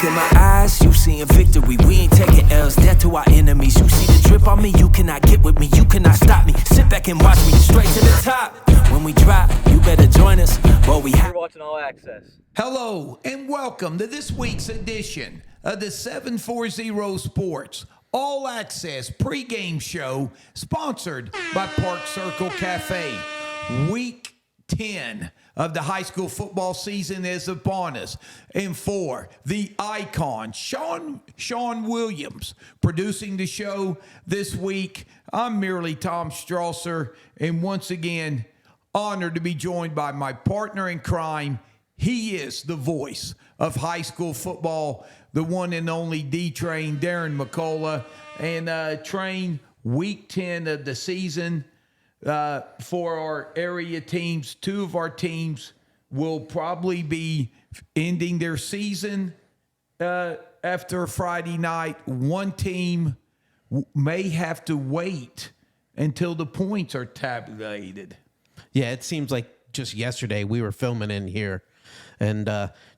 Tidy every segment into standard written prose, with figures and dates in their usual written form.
In my eyes, you seeing victory. We ain't taking L's, death to our enemies. You see the drip on me, you cannot get with me, you cannot stop me. Sit back and watch me straight to the top. When we drop, you better join us. But You're watching All Access. Hello and welcome to this week's edition of the S4Z Sports All Access pregame show, sponsored by Park Circle Cafe. Week 10 of the high school football season is upon us. And for the icon, Sean Williams, producing the show this week, I'm merely Tom Strasser, and once again, honored to be joined by my partner in crime. He is the voice of high school football, the one and only D-Train, Darren McCullough. And Train, week 10 of the season, for our area teams. Two of our teams will probably be ending their season after Friday night. One team may have to wait until the points are tabulated. Yeah, it seems like just yesterday we were filming in here, and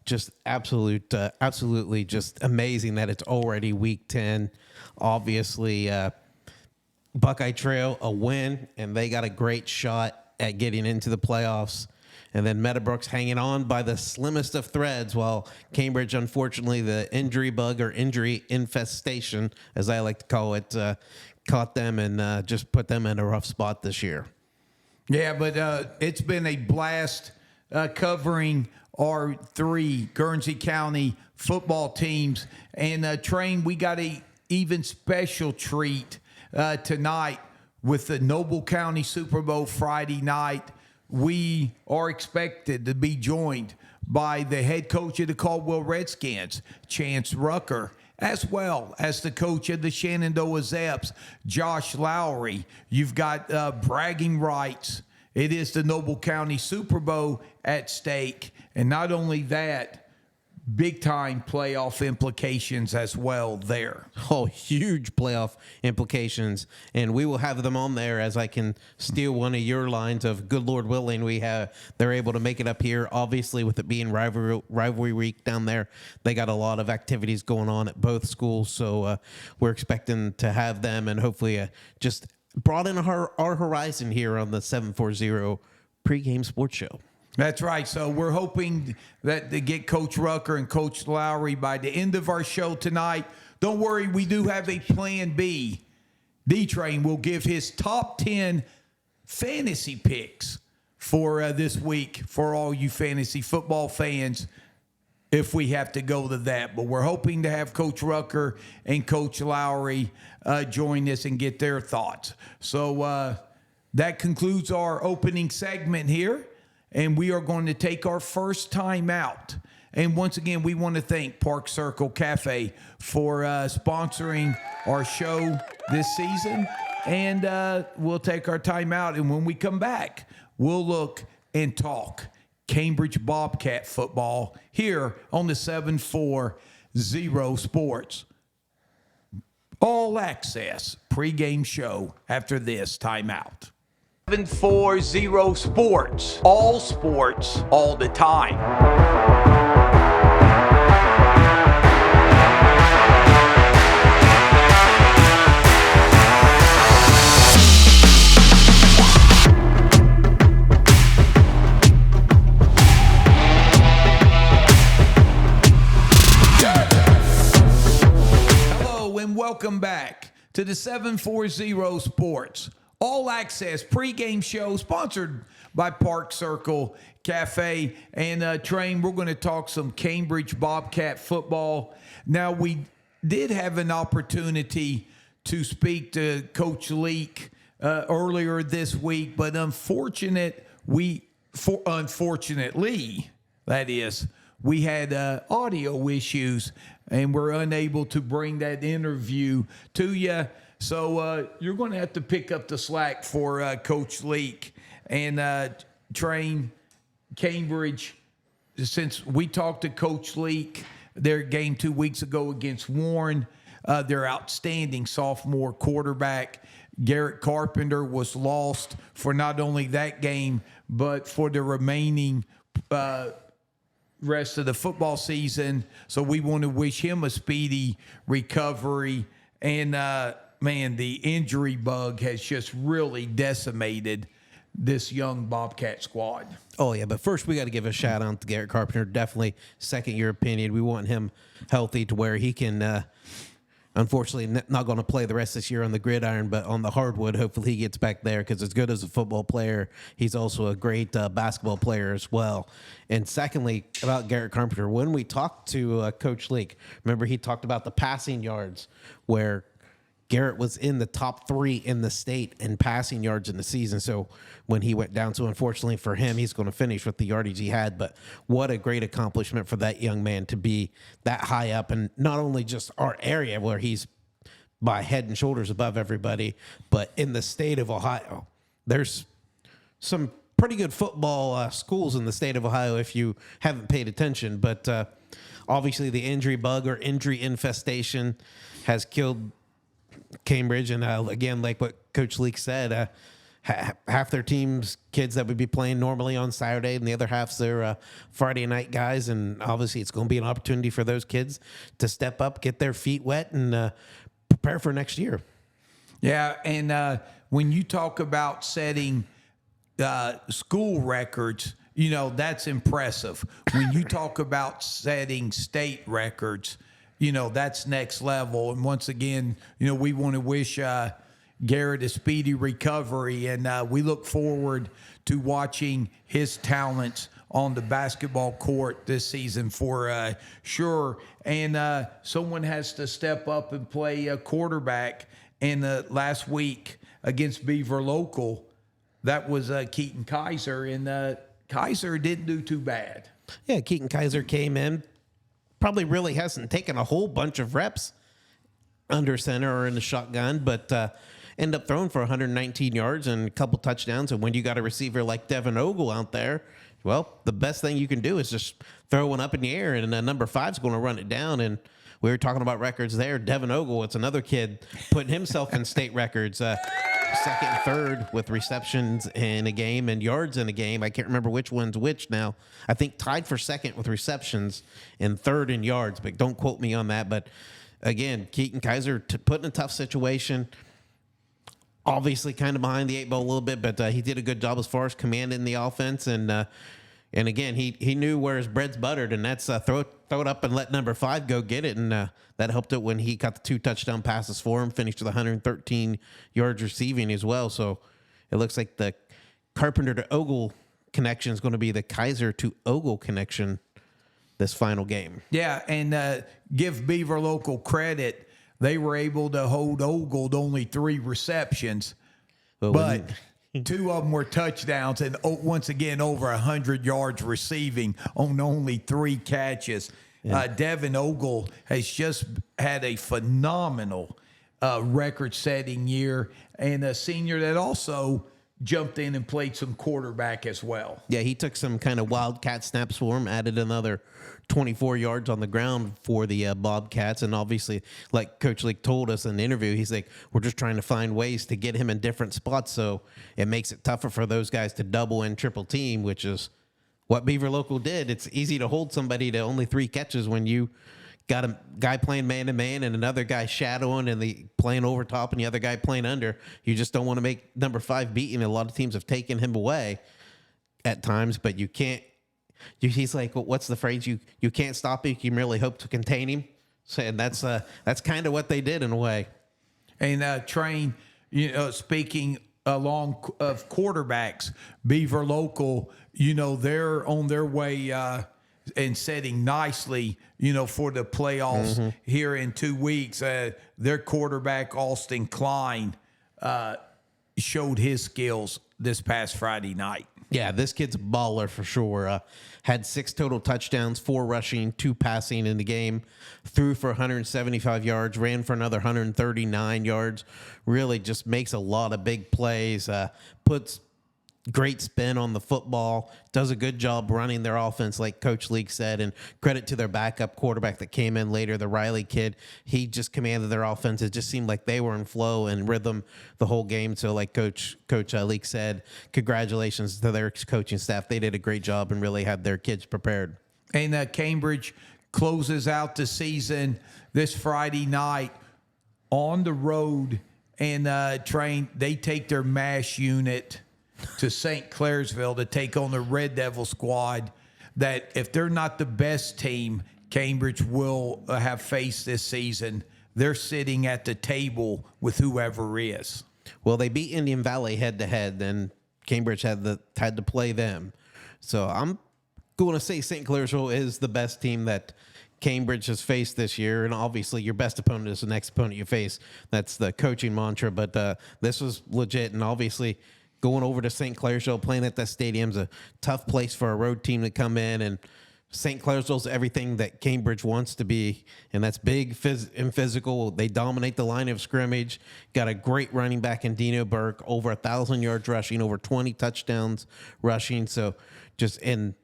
just absolutely just amazing that it's already week 10. Obviously, Buckeye Trail, a win, and they got a great shot at getting into the playoffs. And then Meadowbrook's hanging on by the slimmest of threads, while Cambridge, unfortunately, the injury bug or injury infestation, as I like to call it, caught them and just put them in a rough spot this year. Yeah, but it's been a blast covering our three Guernsey County football teams. And Train, we got a even special treat tonight with the Noble County Super Bowl Friday night. We are expected to be joined by the head coach of the Caldwell Redskins, Chance Rucker, as well as the coach of the Shenandoah Zeps, Josh Lowry. You've got bragging rights. It is the Noble County Super Bowl at stake. And not only that, big-time playoff implications as well there. Oh, huge playoff implications. And we will have them on there, as I can steal one of your lines of good Lord willing. They're able to make it up here. Obviously, with it being rivalry week down there, they got a lot of activities going on at both schools. So we're expecting to have them and hopefully just broaden our horizon here on the 740 pregame sports show. That's right. So we're hoping that to get Coach Rucker and Coach Lowry by the end of our show tonight. Don't worry, we do have a plan B. D-Train will give his top 10 fantasy picks for this week for all you fantasy football fans if we have to go to that. But we're hoping to have Coach Rucker and Coach Lowry join us and get their thoughts. So that concludes our opening segment here. And we are going to take our first time out. And once again, we want to thank Park Circle Cafe for sponsoring our show this season. And we'll take our time out. And when we come back, we'll look and talk Cambridge Bobcat football here on the 740 Sports All Access pregame show after this timeout. 740 Sports, all the time. Hello and welcome back to the 740 Sports All Access pregame show, sponsored by Park Circle Cafe. And Train, we're going to talk some Cambridge Bobcat football. Now, we did have an opportunity to speak to Coach Leak earlier this week, but unfortunately, that is, we had audio issues, and we're unable to bring that interview to you. So you're going to have to pick up the slack for Coach Leak and Train Cambridge. Since we talked to Coach Leak, their game 2 weeks ago against Warren, their outstanding sophomore quarterback, Garrett Carpenter, was lost for not only that game, but for the remaining rest of the football season. So we want to wish him a speedy recovery. And man, the injury bug has just really decimated this young Bobcat squad. Oh, yeah, but first we got to give a shout-out to Garrett Carpenter. Definitely second-year opinion. We want him healthy to where he can, unfortunately, not going to play the rest of this year on the gridiron, but on the hardwood, hopefully he gets back there because as good as a football player, he's also a great basketball player as well. And secondly, about Garrett Carpenter, when we talked to Coach Leak, remember he talked about the passing yards where Garrett was in the top 3 in the state in passing yards in the season. So when he went down, so unfortunately for him, he's going to finish with the yardage he had. But what a great accomplishment for that young man to be that high up, and not only just our area where he's by head and shoulders above everybody, but in the state of Ohio. There's some pretty good football schools in the state of Ohio if you haven't paid attention. But obviously the injury bug or injury infestation has killed Cambridge, and again, like what Coach Leak said, half their team's kids that would be playing normally on Saturday, and the other half's their Friday night guys. And obviously, it's going to be an opportunity for those kids to step up, get their feet wet, and prepare for next year. Yeah, and when you talk about setting school records, you know, that's impressive. When you talk about setting state records, you know, that's next level. And once again, you know, we want to wish Garrett a speedy recovery. And we look forward to watching his talents on the basketball court this season for sure. And someone has to step up and play a quarterback. And last week against Beaver Local, that was Keaton Kaiser. And Kaiser didn't do too bad. Yeah, Keaton Kaiser came in. Probably really hasn't taken a whole bunch of reps under center or in the shotgun, but end up throwing for 119 yards and a couple touchdowns. And when you got a receiver like Devin Ogle out there, well, the best thing you can do is just throw one up in the air, and number 5's going to run it down. And we were talking about records there. Devin Ogle, it's another kid putting himself in state records. Second and third with receptions in a game and yards in a game. I can't remember which one's which now. I think tied for second with receptions and third in yards, but don't quote me on that. But again, Keaton Kaiser put in a tough situation. Obviously kind of behind the 8 ball a little bit, but he did a good job as far as commanding the offense. And again, he knew where his bread's buttered, and that's throw it up and let number 5 go get it. And that helped it when he got the 2 touchdown passes for him, finished with 113 yards receiving as well. So it looks like the Carpenter to Ogle connection is going to be the Kaiser to Ogle connection this final game. Yeah, and give Beaver Local credit. They were able to hold Ogle to only 3 receptions, but 2 of them were touchdowns, and once again, over 100 yards receiving on only 3 catches. Yeah. Devin Ogle has just had a phenomenal record-setting year, and a senior that also jumped in and played some quarterback as well. Yeah, he took some kind of wildcat snaps for him, added another 24 yards on the ground for the Bobcats. And obviously, like Coach Leak told us in the interview, he's like, we're just trying to find ways to get him in different spots. So it makes it tougher for those guys to double and triple team, which is what Beaver Local did. It's easy to hold somebody to only 3 catches when you got a guy playing man-to-man and another guy shadowing and the playing over top and the other guy playing under. You just don't want to make number 5 beat him. A lot of teams have taken him away at times, but you can't. He's like, what's the phrase? You can't stop him. You can merely hope to contain him. So, and that's kind of what they did in a way. And Train, speaking along of quarterbacks, Beaver Local, they're on their way and setting nicely, for the playoffs here in 2 weeks. Their quarterback, Austin Klein, showed his skills this past Friday night. Yeah, this kid's a baller for sure. Had 6 total touchdowns, 4 rushing, 2 passing in the game. Threw for 175 yards, ran for another 139 yards. Really just makes a lot of big plays. Puts great spin on the football. Does a good job running their offense, like Coach Leak said. And credit to their backup quarterback that came in later, the Riley kid. He just commanded their offense. It just seemed like they were in flow and rhythm the whole game. So like Coach Leak said, congratulations to their coaching staff. They did a great job and really had their kids prepared. And Cambridge closes out the season this Friday night on the road. And they take their MASH unit to St. Clairsville to take on the Red Devil squad. That if they're not the best team Cambridge will have faced this season, they're sitting at the table with whoever is. Well, they beat Indian Valley head-to-head, and Cambridge had to play them. So I'm going to say St. Clairsville is the best team that Cambridge has faced this year, and obviously your best opponent is the next opponent you face. That's the coaching mantra, but this was legit, and obviously going over to St. Clairsville, playing at that stadium's a tough place for a road team to come in, and St. Clairsville's everything that Cambridge wants to be, and that's big and physical. They dominate the line of scrimmage. Got a great running back in Dino Burke, over 1,000 yards rushing, over 20 touchdowns rushing. So and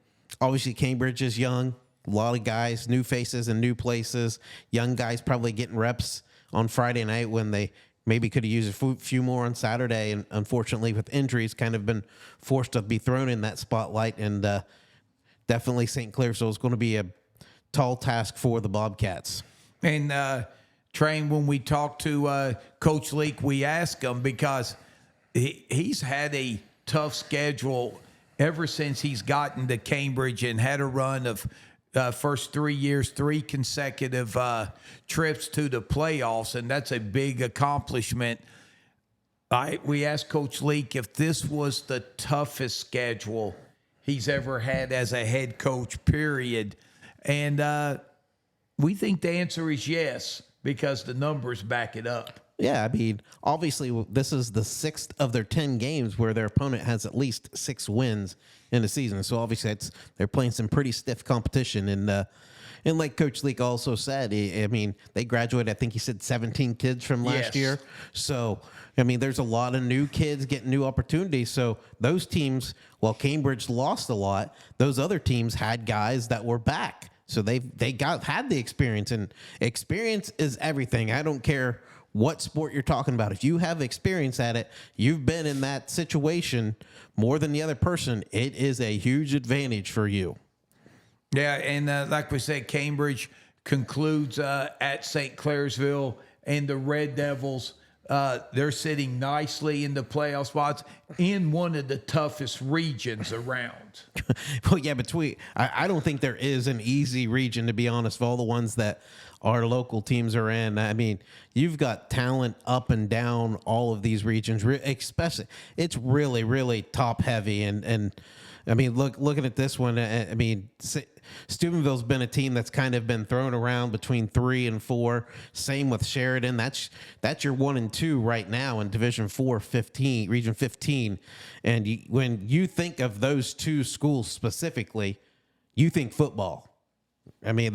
obviously Cambridge is young. A lot of guys, new faces in new places. Young guys probably getting reps on Friday night when they maybe could have used a few more on Saturday. And unfortunately, with injuries, kind of been forced to be thrown in that spotlight. And definitely St. Clairsville is going to be a tall task for the Bobcats. And Train, when we talked to Coach Leak, we asked him because he's had a tough schedule ever since he's gotten to Cambridge and had a run of first 3 years, 3 consecutive trips to the playoffs, and that's a big accomplishment. We asked Coach Leak if this was the toughest schedule he's ever had as a head coach, period. And we think the answer is yes, because the numbers back it up. Yeah, I mean, obviously, this is the 6th of their 10 games where their opponent has at least 6 wins in the season. So obviously, they're playing some pretty stiff competition. And like Coach Leak also said, I mean, they graduated, I think he said 17 kids from last year. So, I mean, there's a lot of new kids getting new opportunities. So those teams, while Cambridge lost a lot, those other teams had guys that were back. So they had the experience, and experience is everything. I don't care what sport you're talking about. If you have experience at it, you've been in that situation more than the other person, it is a huge advantage for you. Yeah, and like we said, Cambridge concludes at St. Clairsville, and the Red Devils, they're sitting nicely in the playoff spots in one of the toughest regions around. Well, yeah, I don't think there is an easy region, to be honest, of all the ones that our local teams are in. I mean, you've got talent up and down all of these regions, especially it's really, really top heavy. And I mean, looking at this one, I mean, Steubenville's been a team that's kind of been thrown around between 3 and 4. Same with Sheridan. That's your 1 and 2 right now in Division 4, Region 15. And when you think of those two schools specifically, you think football. I mean,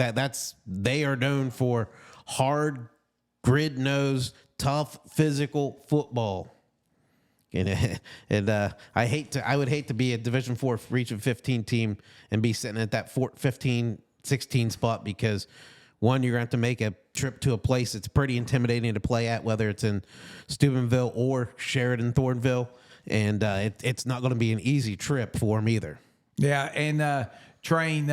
they are known for hard, grid-nosed, tough, physical football. And I would hate to be a Division 4 Region 15 team and be sitting at that 15, 16 spot, because one, you're going to have to make a trip to a place that's pretty intimidating to play at, whether it's in Steubenville or Sheridan, Thornville, and it's not going to be an easy trip for them either. Yeah, and Train,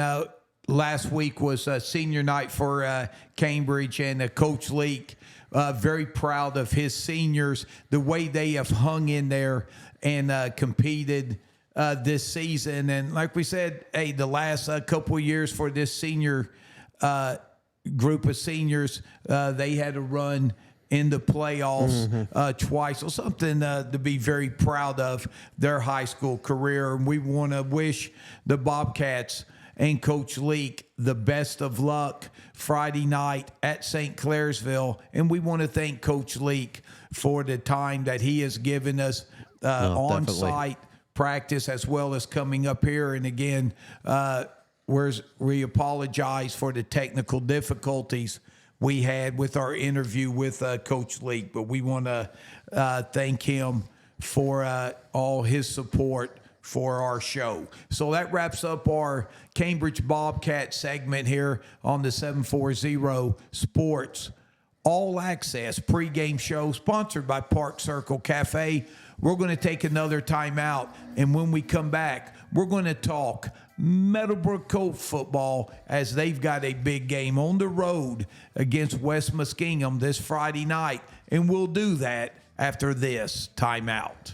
last week was senior night for Cambridge, and Coach Leak, very proud of his seniors, the way they have hung in there and competed this season. And like we said, hey, the last couple of years for this senior group of seniors, they had a run in the playoffs twice. So something to be very proud of their high school career. And we want to wish the Bobcats and Coach Leak the best of luck Friday night at St. Clairsville. And we want to thank Coach Leak for the time that he has given us on-site practice, as well as coming up here. And again, we apologize for the technical difficulties we had with our interview with Coach Leak, but we want to thank him for all his support for our show. So that wraps up our Cambridge Bobcat segment here on the 740 Sports All Access pregame show sponsored by Park Circle Cafe. We're going to take another time out, and when we come back, we're going to talk Meadowbrook Colt football as they've got a big game on the road against West Muskingum this Friday night, and we'll do that after this timeout.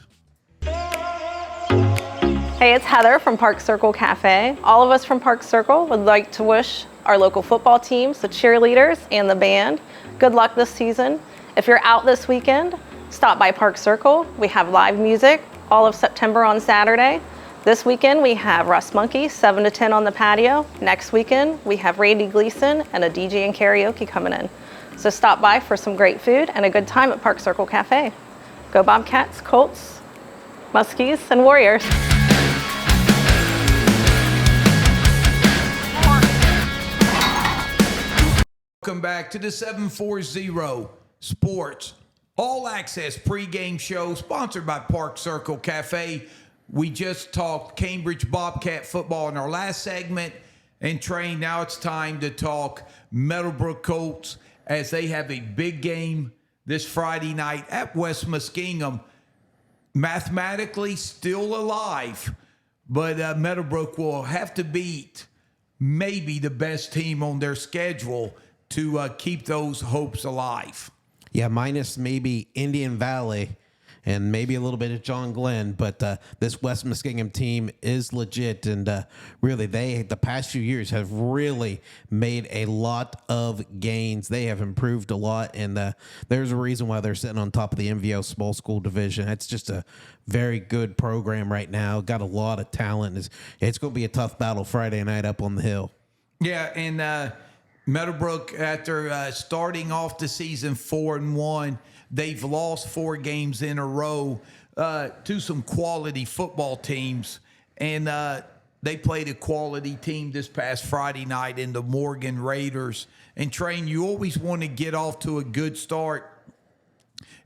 Hey, it's Heather from Park Circle Cafe. All of us from Park Circle would like to wish our local football teams, the cheerleaders, and the band good luck this season. If you're out this weekend, stop by Park Circle. We have live music all of September on Saturday. This weekend we have Russ Monkey, 7 to 10 on the patio. Next weekend we have Randy Gleason and a DJ and karaoke coming in. So stop by for some great food and a good time at Park Circle Cafe. Go Bobcats, Colts, Muskies, and Warriors. Welcome back to the 740 Sports All Access pregame show sponsored by Park Circle Cafe. We just talked Cambridge Bobcat football in our last segment. And Train, now it's time to talk Meadowbrook Colts as they have a big game this Friday night at West Muskingum. Mathematically still alive, but Meadowbrook will have to beat maybe the best team on their schedule to keep those hopes alive. Yeah, minus maybe Indian Valley and maybe a little bit of John Glenn, but this West Muskingum team is legit, and really the past few years have really made a lot of gains. They have improved a lot, and there's a reason why they're sitting on top of the MVO small school division. It's just a very good program right now, got a lot of talent. It's going to be a tough battle Friday night up on the hill. Yeah, and Meadowbrook, after starting off the season 4-1, they've lost 4 games in a row to some quality football teams. And they played a quality team this past Friday night in the Morgan Raiders. And Train, you always want to get off to a good start.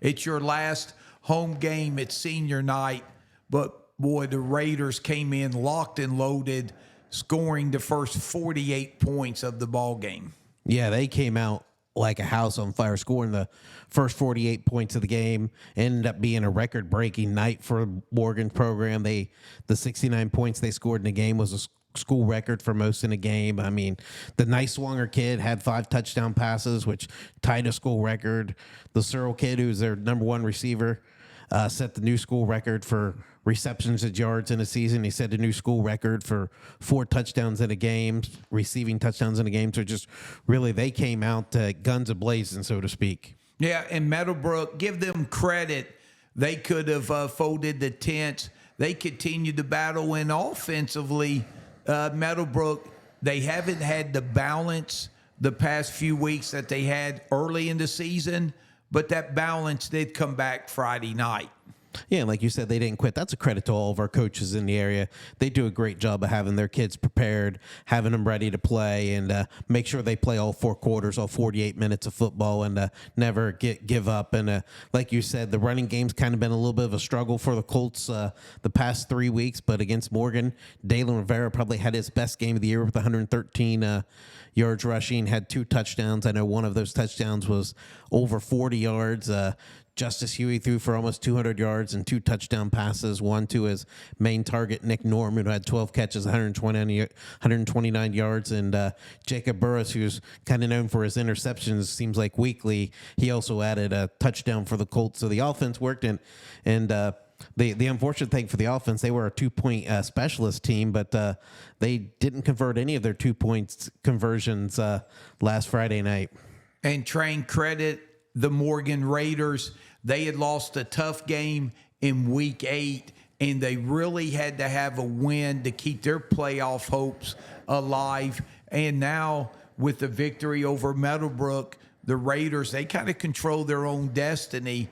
It's your last home game at senior night. But, boy, the Raiders came in locked and loaded, scoring the first 48 points of the ball game. Yeah, they came out like a house on fire, scoring the first 48 points of the game. Ended up being a record-breaking night for Morgan's program. The 69 points they scored in the game was a school record for most in a game. I mean, the Niswanger kid had 5 touchdown passes, which tied a school record. The Searle kid, who's their number 1 receiver, set the new school record for receptions at yards in a season. He set a new school record for 4 touchdowns in a game, receiving touchdowns in a game. So just really, they came out guns a-blazing, so to speak. Yeah, and Meadowbrook, give them credit. They could have folded the tents. They continued to battle, and offensively, Meadowbrook, they haven't had the balance the past few weeks that they had early in the season, but that balance did come back Friday night. Yeah, and like you said, they didn't quit. That's a credit to all of our coaches in the area. They do a great job of having their kids prepared, having them ready to play, and make sure they play all 4 quarters, all 48 minutes of football, and never give up. And like you said, the running game's kind of been a little bit of a struggle for the Colts the past 3 weeks, but against Morgan, Dalen Rivera probably had his best game of the year with 113 yards rushing, had 2 touchdowns. I know one of those touchdowns was over 40 yards. Justice Huey threw for almost 200 yards and 2 touchdown passes, one to his main target, Nick Norman, who had 12 catches, 129 yards, and Jacob Burris, who's kind of known for his interceptions, seems like weekly. He also added a touchdown for the Colts. So the offense worked, and the unfortunate thing for the offense, they were a 2-point specialist team, but they didn't convert any of their 2-point conversions last Friday night. And Train, credit the Morgan Raiders. They had lost a tough game in week 8, and they really had to have a win to keep their playoff hopes alive. And now with the victory over Meadowbrook, the Raiders, they kind of control their own destiny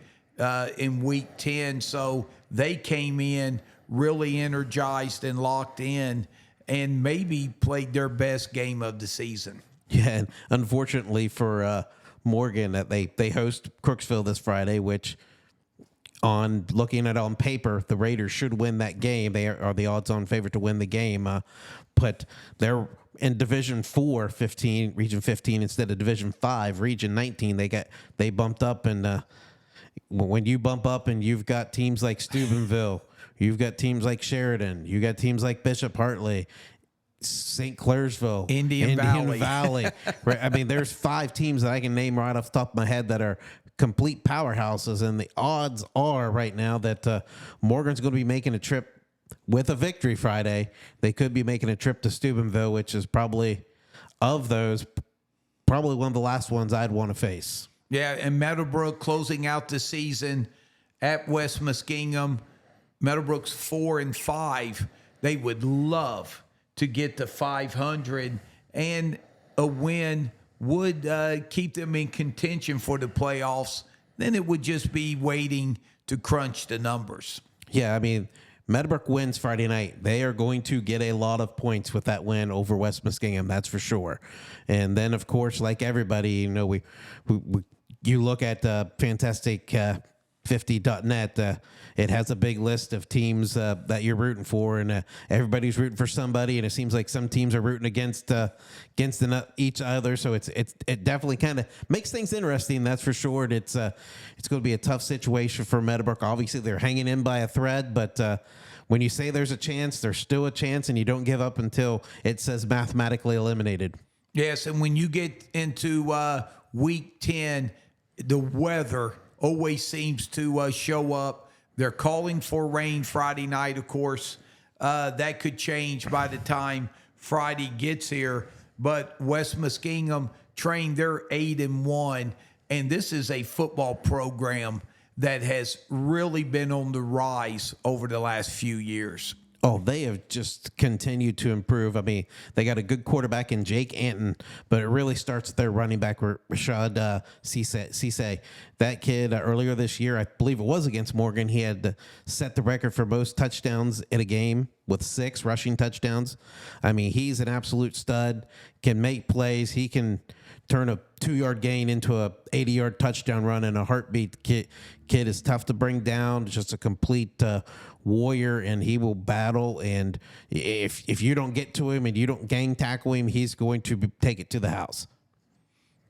in week 10. So they came in really energized and locked in and maybe played their best game of the season. Yeah, and unfortunately for Morgan, that they host Crooksville this Friday, which on looking at it on paper, the Raiders should win that game. They are the odds-on favorite to win the game, but they're in Division 4, 15, Region 15 instead of Division 5, Region 19. They bumped up, and when you bump up and you've got teams like Steubenville, you've got teams like Sheridan, you got teams like Bishop Hartley, St. Clairsville, Indian Valley. Right? I mean, there's 5 teams that I can name right off the top of my head that are complete powerhouses, and the odds are right now that Morgan's going to be making a trip with a victory Friday. They could be making a trip to Steubenville, which is probably, of those, probably one of the last ones I'd want to face. Yeah, and Meadowbrook closing out the season at West Muskingum. Meadowbrook's 4-5. They would love to get to 500, and a win would keep them in contention for the playoffs. Then it would just be waiting to crunch the numbers. Yeah, I mean, Meadowbrook wins Friday night. They are going to get a lot of points with that win over West Muskingum, that's for sure. And then, of course, like everybody, you look at Fantastic 50.net, it has a big list of teams that you're rooting for, and everybody's rooting for somebody, and it seems like some teams are rooting against each other. So it definitely kind of makes things interesting, that's for sure. And it's going to be a tough situation for Meadowbrook. Obviously, they're hanging in by a thread, but when you say there's a chance, there's still a chance, and you don't give up until it says mathematically eliminated. Yes, and when you get into week 10, the weather always seems to show up. They're calling for rain Friday night, of course. That could change by the time Friday gets here. But West Muskingum trained, they're 8-1, and this is a football program that has really been on the rise over the last few years. Oh, they have just continued to improve. I mean, they got a good quarterback in Jake Anton, but it really starts with their running back, Rashad Cisse. That kid, earlier this year, I believe it was against Morgan, he had set the record for most touchdowns in a game with 6 rushing touchdowns. I mean, he's an absolute stud, can make plays. He can turn a 2-yard gain into a 80-yard touchdown run in a heartbeat. Kid is tough to bring down, just a complete warrior, and he will battle. And if you don't get to him and you don't gang tackle him, he's going to take it to the house.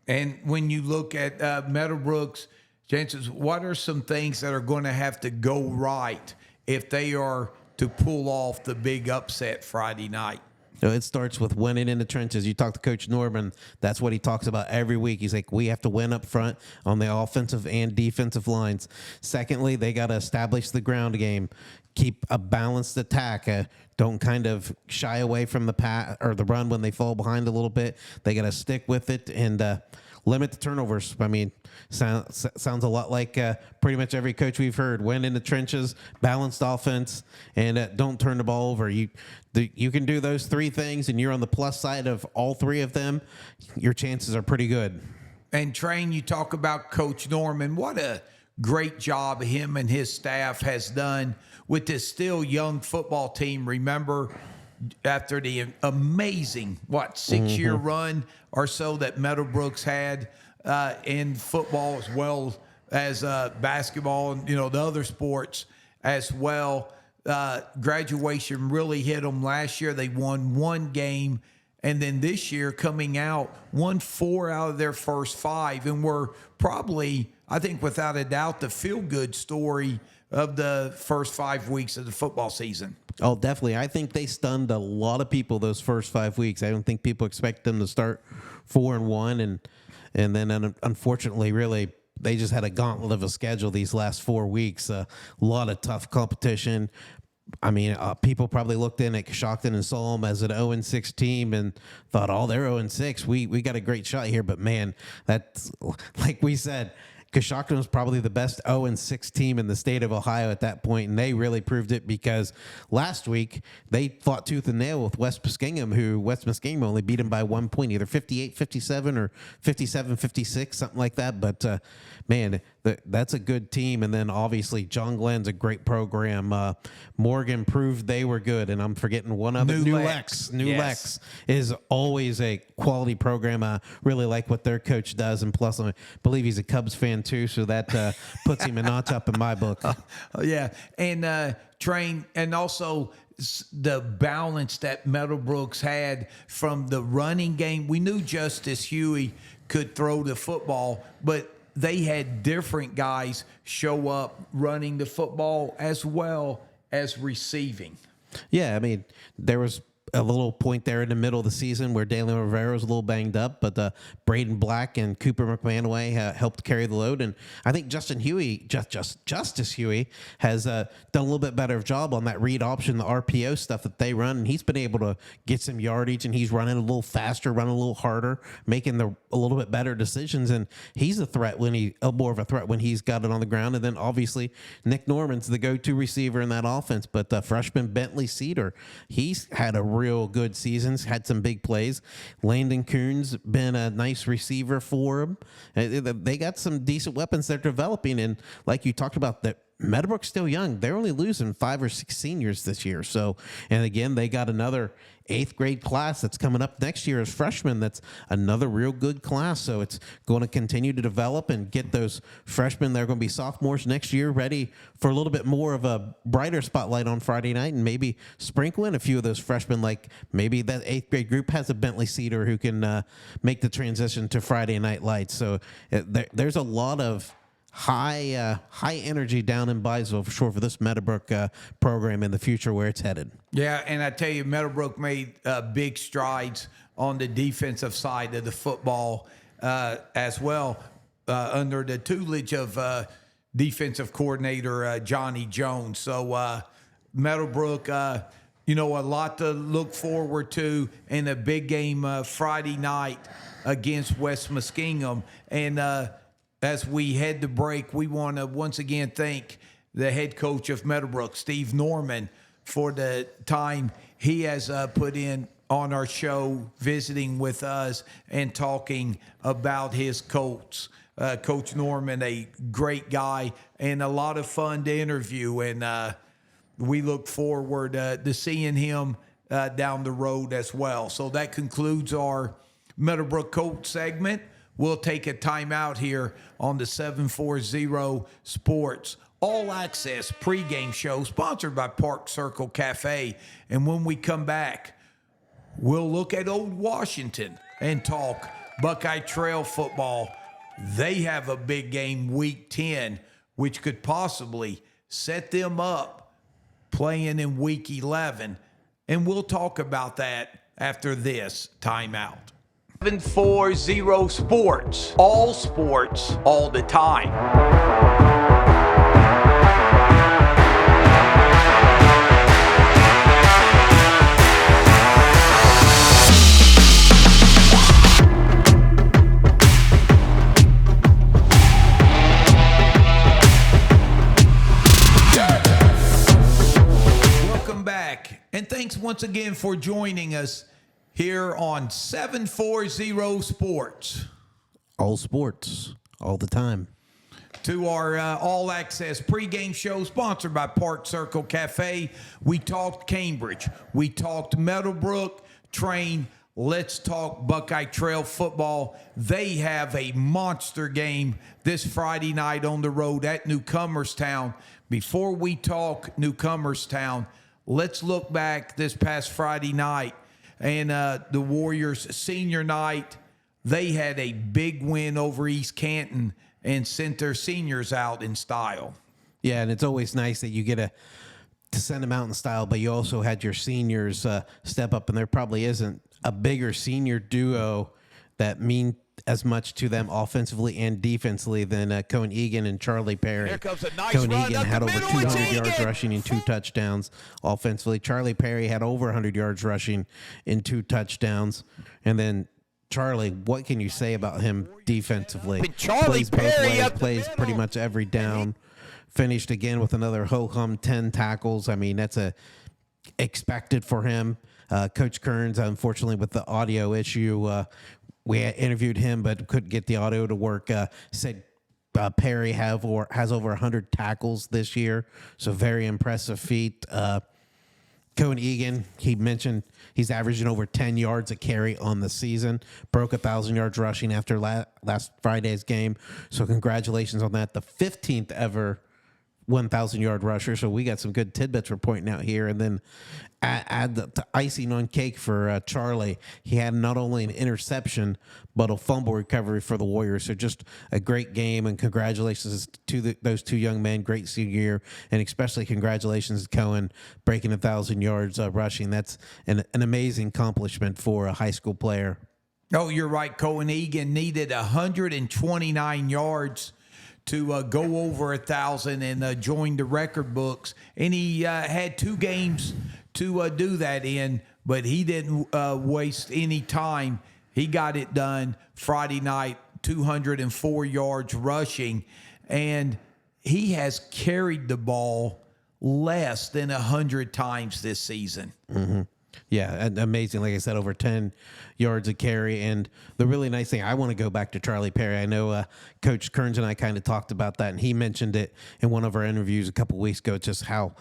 And when you look at Meadowbrook's chances, what are some things that are going to have to go right if they are to pull off the big upset Friday night? It starts with winning in the trenches. You talk to Coach Norman, that's what he talks about every week. He's like, we have to win up front on the offensive and defensive lines. Secondly, they got to establish the ground game, keep a balanced attack. Don't kind of shy away from the pass or the run when they fall behind a little bit. They got to stick with it and limit the turnovers. I mean, sounds a lot like pretty much every coach we've heard. Win in the trenches, balanced offense, and don't turn the ball over. You can do those 3 things, and you're on the plus side of all 3 of them. Your chances are pretty good. And Train, you talk about Coach Norman. What a great job him and his staff has done with this still young football team. Remember, after the amazing, 6-year run or so that Meadowbrook's had in football as well as basketball and, the other sports as well. Graduation really hit them last year. They won 1 game. And then this year coming out, won 4 out of their first 5. And were probably, I think without a doubt, the feel-good story of the first 5 weeks of the football season. Oh, definitely. I think they stunned a lot of people those first 5 weeks. I don't think people expect them to start 4-1. And then unfortunately, really, they just had a gauntlet of a schedule these last 4 weeks. A lot of tough competition. I mean, people probably looked in at Coshocton and saw them as an 0-6 team and thought, oh, they're 0-6. We got a great shot here. But, man, that's like we said, Coshocton was probably the best 0-6 team in the state of Ohio at that point, and they really proved it because last week they fought tooth and nail with West Muskingum, who West Muskingum only beat them by 1 point, either 58-57 or 57-56, something like that. But, man, that's a good team. And then, obviously, John Glenn's a great program. Morgan proved they were good, and I'm forgetting one other. New Lex is always a quality program. I really like what their coach does, and plus I believe he's a Cubs fan too, so that puts him a notch up in my book. Yeah, and Train, and also the balance that Meadowbrook's had from the running game. We knew Justice Huey could throw the football, but they had different guys show up running the football as well as receiving. Yeah, I mean, there was a little point there in the middle of the season where Dalen Rivera was a little banged up, but Braden Black and Cooper McManaway helped carry the load. And I think Justin Huey, Justice Huey, has done a little bit better job on that read option, the RPO stuff that they run. And he's been able to get some yardage, and he's running a little faster, running a little harder, making a little bit better decisions. And he's a threat more of a threat when he's got it on the ground. And then obviously Nick Norman's the go-to receiver in that offense. But freshman Bentley Cedar, he's had a real good seasons, had some big plays. Landon Coon's been a nice receiver for him. They got some decent weapons they're developing, and like you talked about, that Meadowbrook's still young. They're only losing 5 or 6 seniors this year. So, and again, they got another 8th grade class that's coming up next year as freshmen. That's another real good class. So it's going to continue to develop and get those freshmen that are going to be sophomores next year ready for a little bit more of a brighter spotlight on Friday night, and maybe sprinkle in a few of those freshmen, like maybe that 8th grade group has a Bentley Cedar who can make the transition to Friday night lights. So there's a lot of high energy down in Byesville for sure for this Meadowbrook program in the future where it's headed. Yeah, and I tell you, Meadowbrook made big strides on the defensive side of the football as well under the tutelage of defensive coordinator Johnny Jones. So Meadowbrook, a lot to look forward to in a big game Friday night against West Muskingum. And as we head to break, we want to once again thank the head coach of Meadowbrook, Steve Norman, for the time he has put in on our show, visiting with us and talking about his Colts. Coach Norman, a great guy and a lot of fun to interview. And we look forward to seeing him down the road as well. So that concludes our Meadowbrook Colts segment. We'll take a timeout here on the 740 Sports All Access pregame show sponsored by Park Circle Cafe. And when we come back, we'll look at Old Washington and talk Buckeye Trail football. They have a big game week 10, which could possibly set them up playing in week 11. And we'll talk about that after this timeout. 740 Sports, all the time. Welcome back, and thanks once again for joining us here on 740 Sports. All sports, all the time. To our all-access pregame show sponsored by Park Circle Cafe. We talked Cambridge. We talked Meadowbrook. Train. Let's talk Buckeye Trail football. They have a monster game this Friday night on the road at Newcomerstown. Before we talk Newcomerstown, let's look back this past Friday night. And the Warriors senior night, they had a big win over East Canton and sent their seniors out in style. Yeah, and it's always nice that you get to send them out in style, but you also had your seniors step up, and there probably isn't a bigger senior duo that mean as much to them offensively and defensively than Cohen Egan and Charlie Perry. Here comes a nice Cohen run Egan up had the over middle. 200 It's yards Egan. rushing and 2 touchdowns offensively. Charlie Perry had over 100 yards rushing and 2 touchdowns. And then Charlie, what can you say about him defensively? And Charlie Plays both Perry ways, up the plays middle. pretty much every down. Finished again with another ho-hum 10 tackles. I mean, that's expected for him. Coach Kearns, unfortunately, with the audio issue, we had interviewed him but couldn't get the audio to work. Said Perry has over 100 tackles this year, so very impressive feat. Cohen Egan, he mentioned he's averaging over 10 yards a carry on the season. Broke 1,000 yards rushing after last Friday's game. So congratulations on that. The 15th ever 1,000-yard rusher. So we got some good tidbits we're pointing out here. And then add the icing on cake for Charlie. He had not only an interception, but a fumble recovery for the Warriors. So just a great game, and congratulations to those two young men. Great senior year, and especially congratulations to Cohen breaking 1,000 yards rushing. That's an amazing accomplishment for a high school player. Oh, you're right. Cohen Egan needed 129 yards to go over 1,000 and join the record books. And he had 2 games to do that in, but he didn't waste any time. He got it done Friday night, 204 yards rushing, and he has carried the ball less than 100 times this season. Mm-hmm. Yeah, amazing. Like I said, over 10 yards a carry. And the really nice thing, I want to go back to Charlie Perry. I know Coach Kearns and I kind of talked about that, and he mentioned it in one of our interviews a couple weeks ago, just how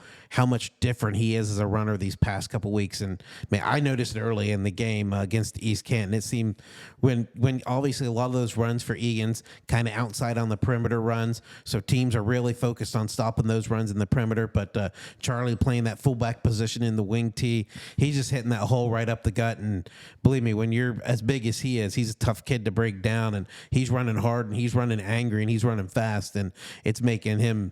much different he is as a runner these past couple weeks. And man, I noticed it early in the game against East Canton. It seemed when obviously a lot of those runs for Egan's kind of outside on the perimeter runs, so teams are really focused on stopping those runs in the perimeter. But Charlie playing that fullback position in the wing tee, he's just hitting that hole right up the gut. And believe me, when you're as big as he is, he's a tough kid to break down, and he's running hard, and he's running angry, and he's running fast, and it's making him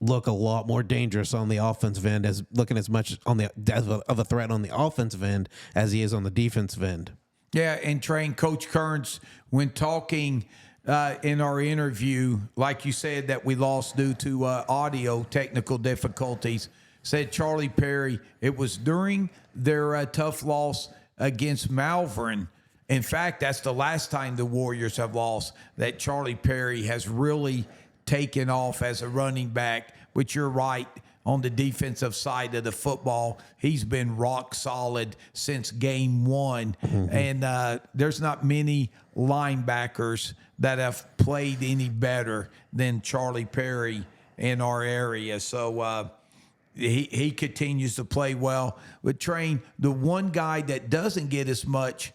look a lot more dangerous on the offensive end, as looking as much on the of a threat on the offensive end as he is on the defensive end. Yeah, and train Coach Kearns, when talking in our interview, like you said, that we lost due to audio technical difficulties, said Charlie Perry, it was during their tough loss against Malvern. In fact, that's the last time the Warriors have lost, that Charlie Perry has really taken off as a running back. But you're right, on the defensive side of the football, he's been rock solid since game 1. Mm-hmm. And there's not many linebackers that have played any better than Charlie Perry in our area. So he continues to play well. But Train, the one guy that doesn't get as much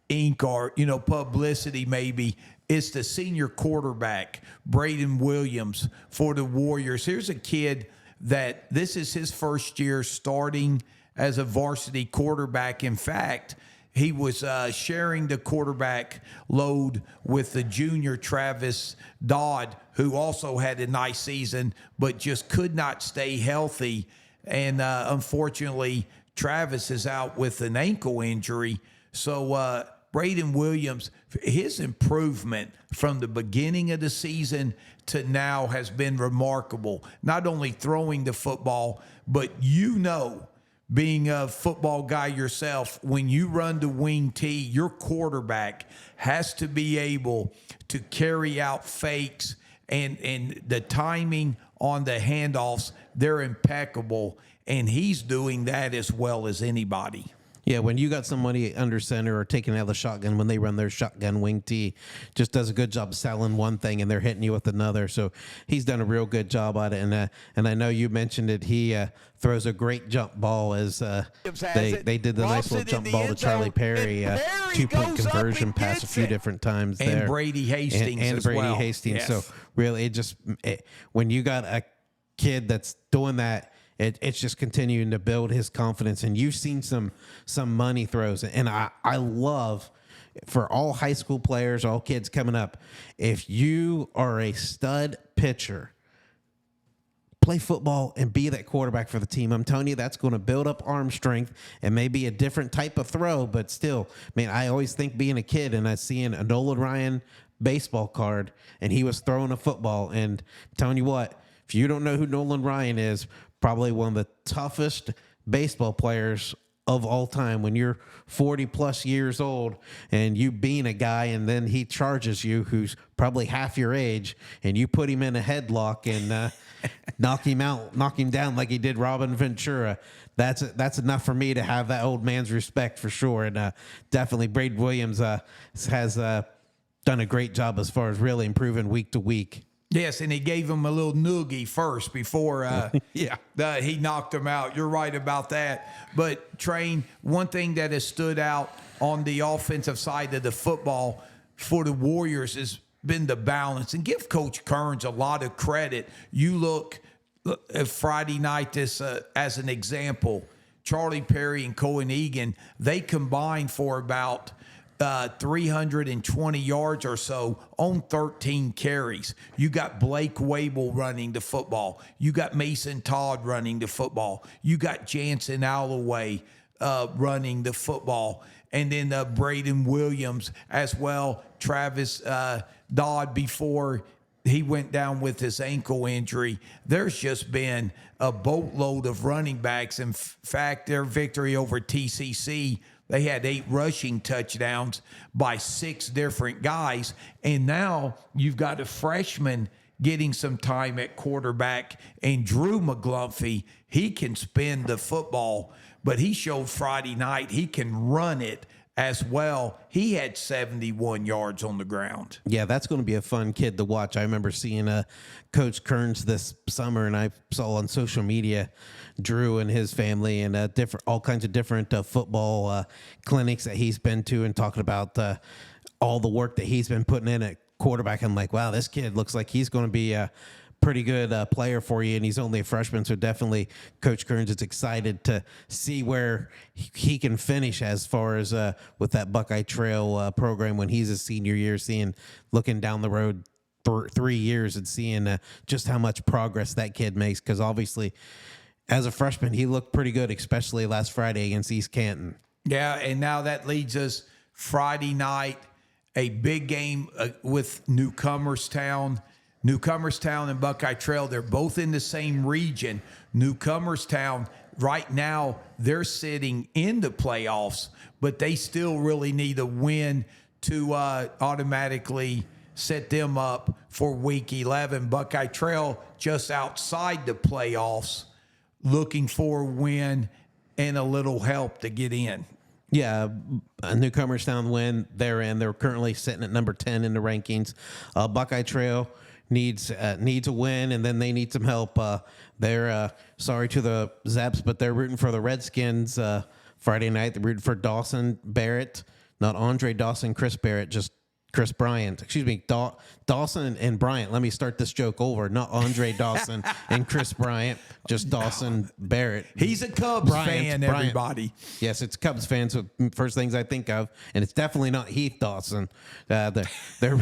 ink or publicity maybe, is the senior quarterback, Braden Williams, for the Warriors. Here's a kid that this is his first year starting as a varsity quarterback. In fact, he was sharing the quarterback load with the junior Travis Dodd, who also had a nice season, but just could not stay healthy. And unfortunately, Travis is out with an ankle injury. So Braden Williams, his improvement from the beginning of the season to now has been remarkable. Not only throwing the football, but being a football guy yourself, when you run the wing tee, your quarterback has to be able to carry out fakes, and the timing on the handoffs, they're impeccable, and he's doing that as well as anybody. Yeah, when you got somebody under center or taking out of the shotgun, when they run their shotgun wing tee, just does a good job selling one thing and they're hitting you with another. So he's done a real good job at it. And I know you mentioned it. He throws a great jump ball as they did the nice little jump ball to Charlie Perry, 2-point conversion pass a few different times there. And Brady Hastings and as Brady well. Hastings. Yes. So really, when you got a kid that's doing that, it's just continuing to build his confidence. And you've seen some money throws. And I love, for all high school players, all kids coming up, if you are a stud pitcher, play football and be that quarterback for the team. I'm telling you, that's going to build up arm strength and maybe a different type of throw. But still, man, I always think being a kid and I seeing a Nolan Ryan baseball card and he was throwing a football. And I'm telling you what, if you don't know who Nolan Ryan is, probably one of the toughest baseball players of all time. When you're 40 plus years old and you being a guy and then he charges you, who's probably half your age, and you put him in a headlock and knock him down like he did Robin Ventura, that's enough for me to have that old man's respect for sure. And definitely Braden Williams has done a great job as far as really improving week to week. Yes, and he gave him a little noogie first before he knocked him out. You're right about that. But, Train, one thing that has stood out on the offensive side of the football for the Warriors is been the balance. And give Coach Kearns a lot of credit. You look at Friday night this as an example. Charlie Perry and Cohen Egan, they combined for about 320 yards or so on 13 carries. You got Blake Wable running the football. You got Mason Todd running the football. You got Jansen Alloway running the football. And then Braden Williams as well. Travis Dodd before he went down with his ankle injury. There's just been a boatload of running backs. In fact, their victory over TCC, they had 8 rushing touchdowns by 6 different guys. And now you've got a freshman getting some time at quarterback, and Drew McGlumphy, he can spin the football, but he showed Friday night he can run it as well. He had 71 yards on the ground. Yeah, that's going to be a fun kid to watch. I remember seeing Coach Kearns this summer, and I saw on social media Drew and his family and all kinds of different football clinics that he's been to, and talking about all the work that he's been putting in at quarterback. I'm like, wow, this kid looks like he's going to be a pretty good player for you, and he's only a freshman, so definitely Coach Kearns is excited to see where he can finish as far as with that Buckeye Trail program when he's a senior year, looking down the road 3 years and seeing just how much progress that kid makes, because obviously as a freshman he looked pretty good, especially last Friday against East Canton. Yeah, and now that leads us Friday night, a big game with Newcomerstown and Buckeye Trail. They're both in the same region. Newcomerstown, right now, they're sitting in the playoffs, but they still really need a win to automatically set them up for Week 11. Buckeye Trail just outside the playoffs, looking for a win and a little help to get in. Yeah, Newcomerstown win. They're in. They're currently sitting at number 10 in the rankings. Buckeye Trail needs a win, and then they need some help. They're sorry to the Zaps, but they're rooting for the Redskins Friday night. They're rooting for Dawson Barrett, not Andre Dawson, Chris Barrett, just Chris Bryant. Excuse me, Dawson and Bryant. Let me start this joke over. Not Andre Dawson and Chris Bryant, just Dawson Barrett. He's a Cubs fan, everybody. Yes, it's Cubs fans. So first things I think of, and it's definitely not Heath Dawson. They're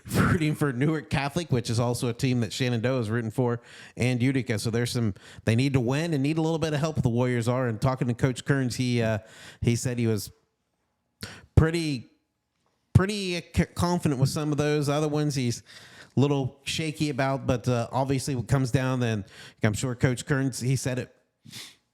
rooting for Newark Catholic, which is also a team that Shenandoah is rooting for, and Utica. So they need to win and need a little bit of help. The Warriors are. And talking to Coach Kearns, he said he was pretty confident with some of those. Other ones he's a little shaky about, but obviously what comes down, then I'm sure Coach Kearns, he said it,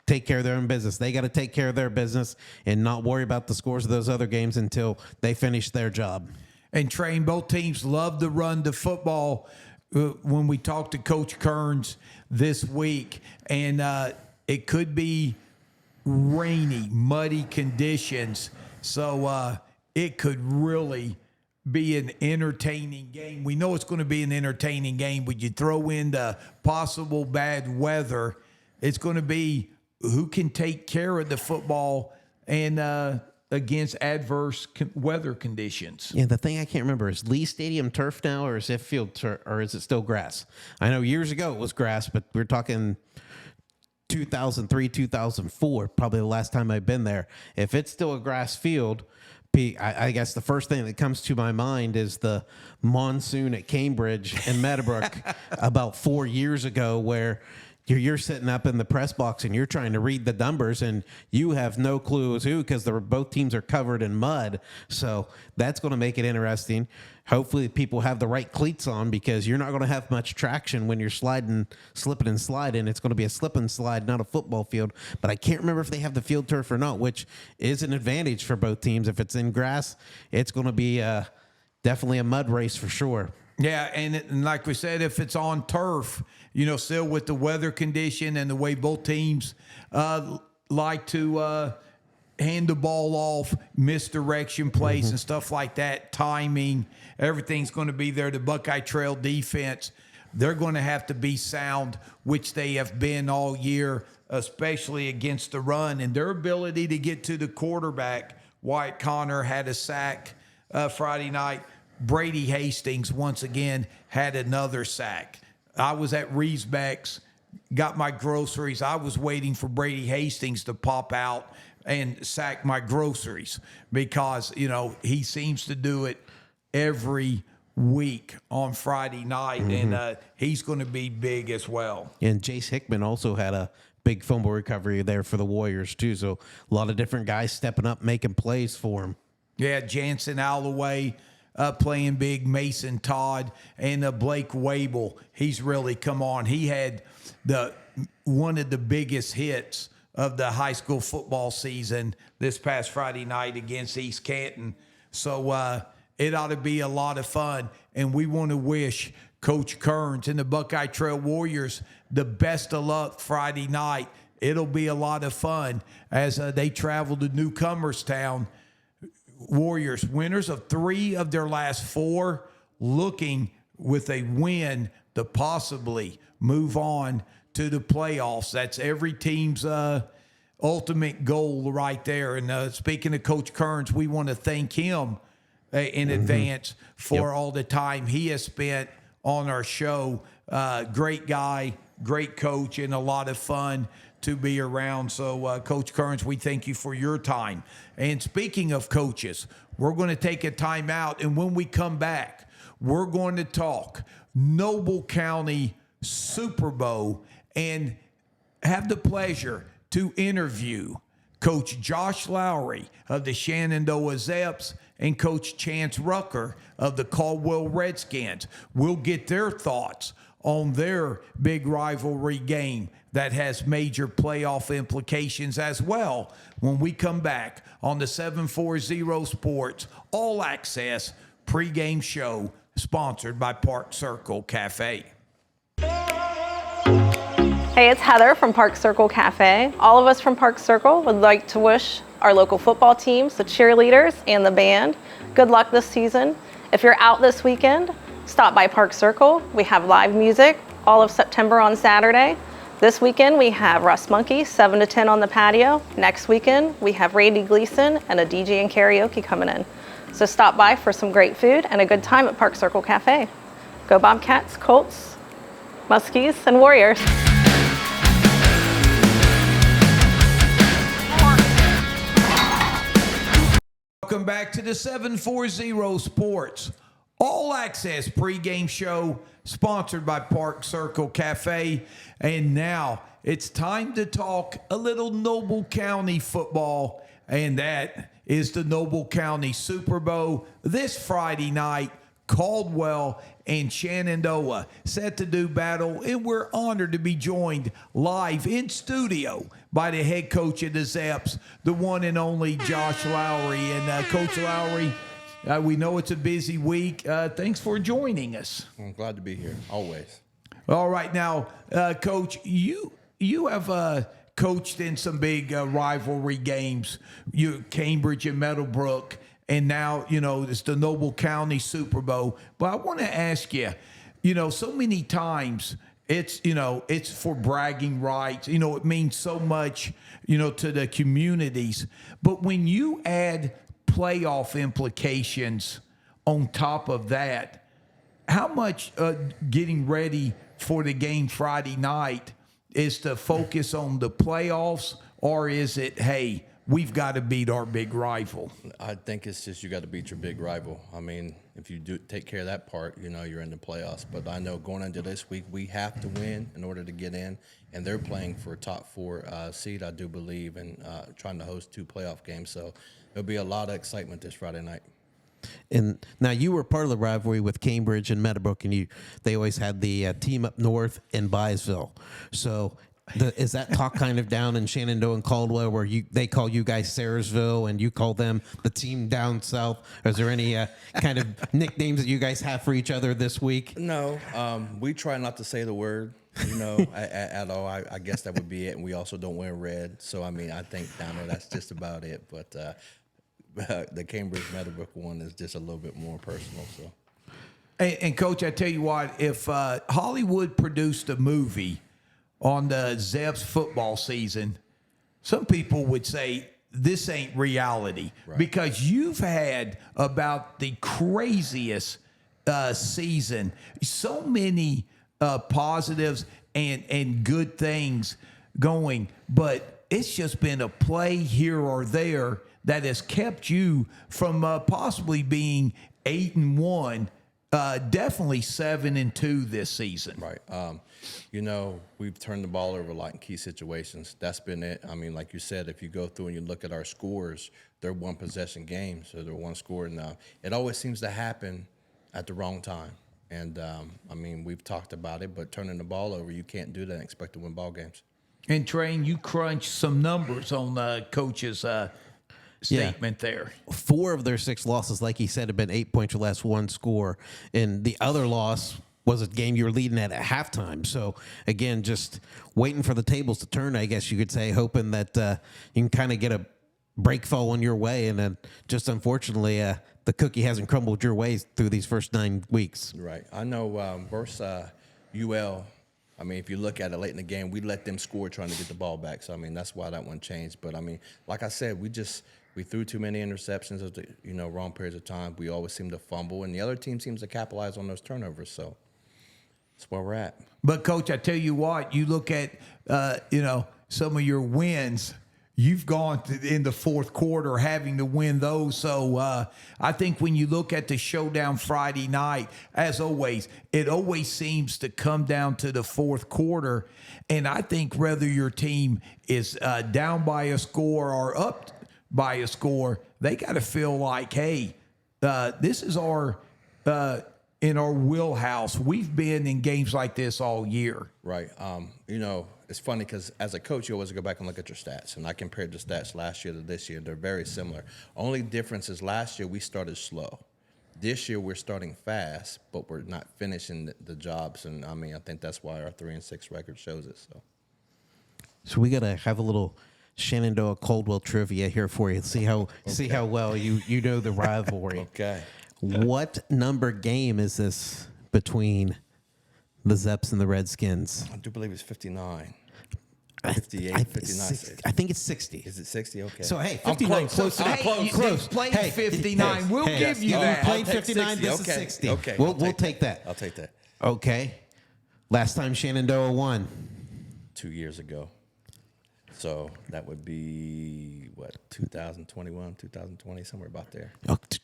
take care of their own business. They got to take care of their business and not worry about the scores of those other games until they finish their job. And train, both teams love to run the football. When we talked to Coach Kearns this week, and it could be rainy, muddy conditions, so it could really be an entertaining game. We know it's going to be an entertaining game, but you throw in the possible bad weather, it's going to be who can take care of the football and against adverse weather conditions. Yeah, the thing I can't remember, is Lee Stadium turf now, or is it field turf, or is it still grass? I know years ago it was grass, but we're talking 2003, 2004, probably the last time I've been there. If it's still a grass field, I guess the first thing that comes to my mind is the monsoon at Cambridge and Meadowbrook about 4 years ago, where you're sitting up in the press box and you're trying to read the numbers and you have no clue who's who, because both teams are covered in mud. So that's going to make it interesting. Hopefully people have the right cleats on, because you're not going to have much traction when you're slipping and sliding. It's going to be a slip and slide, not a football field. But I can't remember if they have the field turf or not, which is an advantage for both teams. If it's in grass, it's going to be definitely a mud race for sure. Yeah, and like we said, if it's on turf, still with the weather condition and the way both teams like to hand the ball off, misdirection plays and stuff like that, timing, everything's going to be there. The Buckeye Trail defense, they're going to have to be sound, which they have been all year, especially against the run. And their ability to get to the quarterback, Wyatt Connor had a sack Friday night. Brady Hastings once again had another sack. I was at Reesbeck's, got my groceries. I was waiting for Brady Hastings to pop out and sack my groceries because, he seems to do it every week on Friday night, and he's going to be big as well. And Jace Hickman also had a big fumble recovery there for the Warriors, too. So a lot of different guys stepping up, making plays for him. Yeah, Jansen Alloway playing big, Mason Todd, and Blake Wable. He's really come on. He had one of the biggest hits of the high school football season this past Friday night against East Canton. So it ought to be a lot of fun, and we want to wish Coach Kearns and the Buckeye Trail Warriors the best of luck Friday night. It'll be a lot of fun as they travel to Newcomerstown. Warriors, winners of 3 of their last 4, looking with a win to possibly move on to the playoffs. That's every team's ultimate goal right there. And speaking of Coach Kearns, we want to thank him in advance for all the time he has spent on our show. Great guy, great coach, and a lot of fun to be around. So, Coach Kearns, we thank you for your time. And speaking of coaches, we're going to take a time out, and when we come back, we're going to talk Noble County Super Bowl and have the pleasure to interview Coach Josh Lowry of the Shenandoah Zeps and Coach Chance Rucker of the Caldwell Redskins. We'll get their thoughts on their big rivalry game that has major playoff implications as well when we come back on the 740 Sports All Access pregame show sponsored by Park Circle Cafe. Hey, it's Heather from Park Circle Cafe. All of us from Park Circle would like to wish our local football teams, the cheerleaders, and the band good luck this season. If you're out this weekend, stop by Park Circle. We have live music all of September on Saturday. This weekend we have Russ Monkey, 7 to 10 on the patio. Next weekend we have Randy Gleason and a DJ and karaoke coming in. So stop by for some great food and a good time at Park Circle Cafe. Go Bobcats, Colts, Muskies, and Warriors. Welcome back to the 740 Sports All Access pregame show sponsored by Park Circle Cafe. And now it's time to talk a little Noble County football, and that is the Noble County Super Bowl this Friday night. Caldwell and Shenandoah set to do battle, and we're honored to be joined live in studio by the head coach of the Zeps, the one and only Josh Lowry. And Coach Lowry, we know it's a busy week. Thanks for joining us. I'm glad to be here, always. All right, now, Coach, you have coached in some big rivalry games, Cambridge and Meadowbrook. And now, it's the Noble County Super Bowl. But I want to ask you, so many times it's for bragging rights. It means so much, to the communities. But when you add playoff implications on top of that, how much getting ready for the game Friday night is to focus on the playoffs, or is it, hey, we've got to beat our big rival? I think it's just you got to beat your big rival. I mean, if you do take care of that part, you're in the playoffs. But I know going into this week, we have to win in order to get in. And they're playing for a top 4 seed, I do believe, and trying to host 2 playoff games. So there'll be a lot of excitement this Friday night. And now you were part of the rivalry with Cambridge and Meadowbrook, and they always had the team up north in Byesville. So is that talk kind of down in Shenandoah and Caldwell where they call you guys Sayersville and you call them the team down south? Or is there any kind of nicknames that you guys have for each other this week? No, we try not to say the word, at all. I guess that would be it. And we also don't wear red. So, I think down there that's just about it. But the Cambridge Meadowbrook one is just a little bit more personal. So, and Coach, I tell you what, if Hollywood produced a movie on the Zeps football season, some people would say this ain't reality because you've had about the craziest season. So many positives and good things going, but it's just been a play here or there that has kept you from possibly being 8-1, definitely 7-2 this season. Right. We've turned the ball over a lot in key situations. That's been it. I mean, like you said, if you go through and you look at our scores, they're one possession games, so they're one score. And it always seems to happen at the wrong time. And, we've talked about it, but turning the ball over, you can't do that and expect to win ball games. And, Train, you crunched some numbers on Coach's statement there. 4 of their 6 losses, like he said, have been 8 points or less, 1 score. And the other loss was a game you were leading at halftime. So, again, just waiting for the tables to turn, I guess you could say, hoping that you can kind of get a break falling your way. And then just unfortunately, the cookie hasn't crumbled your way through these first 9 weeks. Right. I know versus UL, if you look at it late in the game, we let them score trying to get the ball back. So, that's why that one changed. But, like I said, we threw too many interceptions at the wrong periods of time. We always seem to fumble, and the other team seems to capitalize on those turnovers. So that's where we're at. But, Coach, I tell you what, you look at, some of your wins, you've gone in the fourth quarter having to win those. So I think when you look at the showdown Friday night, as always, it always seems to come down to the fourth quarter. And I think whether your team is down by a score or up by a score, they got to feel like, hey, this is our in our wheelhouse. We've been in games like this all year. Right. It's funny because as a coach, you always go back and look at your stats. And I compared the stats last year to this year. They're very similar. Only difference is last year we started slow. This year we're starting fast, but we're not finishing the jobs. And, I think that's why our 3-6 record shows it. So we got to have a little Shenandoah Caldwell trivia here for you. See how well you know the rivalry. Okay. What number game is this between the Zeps and the Redskins? I do believe it's 59. 58, 59. I think it's 60. Is it 60? Okay. So, hey, 59 close. Close. Playing 59. We'll give you that. Playing 59, this is 60. Okay. We'll take that. I'll take that. Okay. Last time Shenandoah won? 2 years ago. So that would be, 2021, 2020, somewhere about there.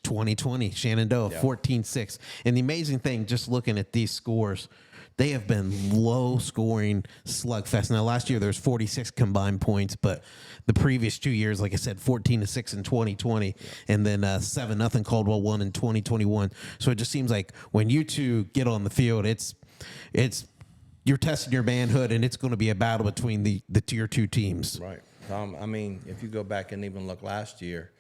2020, Shenandoah, 14-6. And the amazing thing, just looking at these scores, they have been low-scoring slugfest. Now, last year there was 46 combined points, but the previous 2 years, like I said, 14-6 in 2020, and then 7-0 Caldwell won in 2021. So it just seems like when you two get on the field, it's you're testing your manhood, and it's going to be a battle between the tier 2 teams. Right. If you go back and even look last year,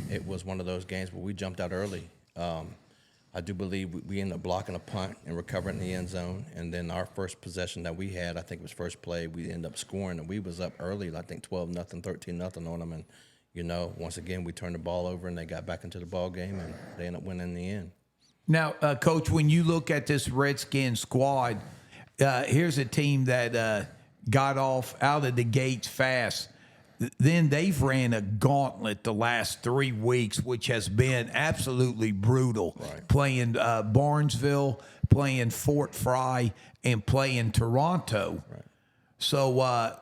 it was one of those games where we jumped out early. I do believe we ended up blocking a punt and recovering in the end zone. And then our first possession that we had, I think it was first play, we ended up scoring. And we was up early, I think 12-0, 13-0 on them. And, once again, we turned the ball over, and they got back into the ball game, and they ended up winning in the end. Now, Coach, when you look at this Redskins squad, here's a team that got out of the gates fast. Then they've ran a gauntlet the last 3 weeks, which has been absolutely brutal. Right. Playing Barnesville, playing Fort Fry, and playing Toronto. Right. So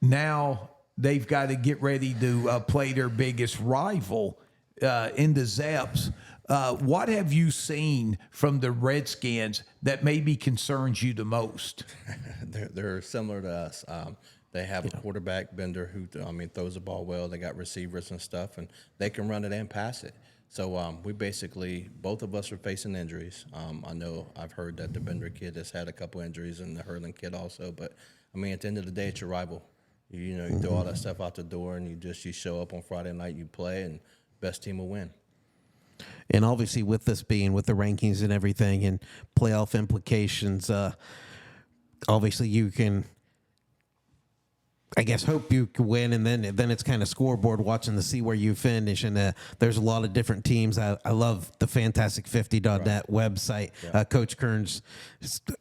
now they've got to get ready to play their biggest rival in the Zeps. What have you seen from the Redskins that maybe concerns you the most? They're similar to us. They have a quarterback, Bender, who throws the ball well. They got receivers and stuff, and they can run it and pass it. So we basically, both of us are facing injuries. I've heard that the Bender kid has had a couple injuries, and the Hurling kid also. But at the end of the day, it's your rival. You throw all that stuff out the door, and you show up on Friday night, you play, and best team will win. And obviously, with this being with the rankings and everything and playoff implications, obviously you can, I guess, hope you can win, and then it's kind of scoreboard watching to see where you finish. And there's a lot of different teams. I love the Fantastic50.net website. Yeah. Coach Kearns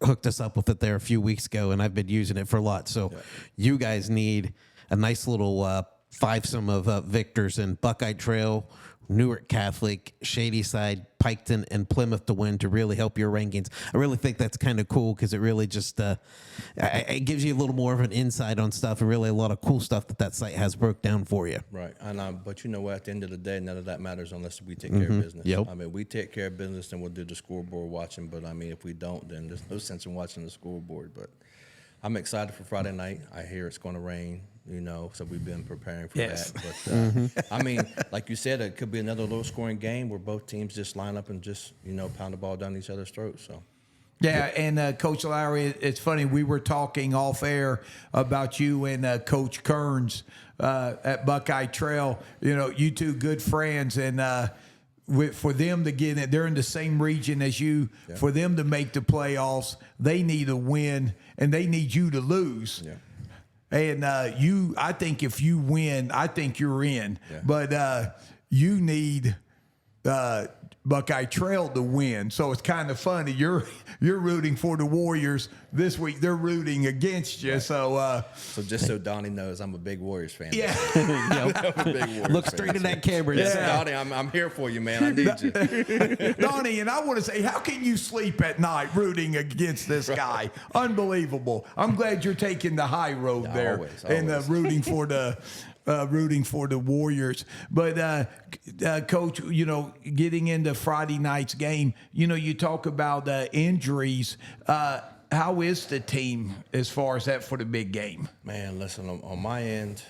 hooked us up with it there a few weeks ago, and I've been using it for a lot. So you guys need a nice little fivesome of victors in Buckeye Trail, Newark Catholic, Shadyside, Piketon, and Plymouth to win to really help your rankings. I really think that's kind of cool because it really just it gives you a little more of an insight on stuff and really a lot of cool stuff that site has broke down for you. Right. And but you know what? At the end of the day, none of that matters unless we take care of business. Yep. I mean, we take care of business, then we'll do the scoreboard watching. But, I mean, if we don't, then there's no sense in watching the scoreboard. But I'm excited for Friday night. I hear it's going to rain, so we've been preparing for Yes. that. But, I mean, like you said, it could be another low-scoring game where both teams just line up and just, pound the ball down each other's throats. So. Yeah, and Coach Lowry, it's funny. We were talking off air about you and Coach Kearns at Buckeye Trail. You two good friends, and for them to get in, they're in the same region as you. Yeah. For them to make the playoffs, they need a win, and they need you to lose. Yeah. And I think if you win, I think you're in. Yeah. But you need Buckeye Trail to win. So it's kind of funny. You're rooting for the Warriors this week. They're rooting against you. Right. So just so Donnie knows, I'm a big Warriors fan. Yeah. I'm a big Warriors Look straight in that camera. Yeah. Donnie, I'm here for you, man. I need you. Donnie, and I want to say, how can you sleep at night rooting against this guy? Unbelievable. I'm glad you're taking the high road there. Always. And rooting for the Warriors. But, Coach, getting into Friday night's game, you talk about injuries. How is the team as far as that for the big game? Man, listen, on my end,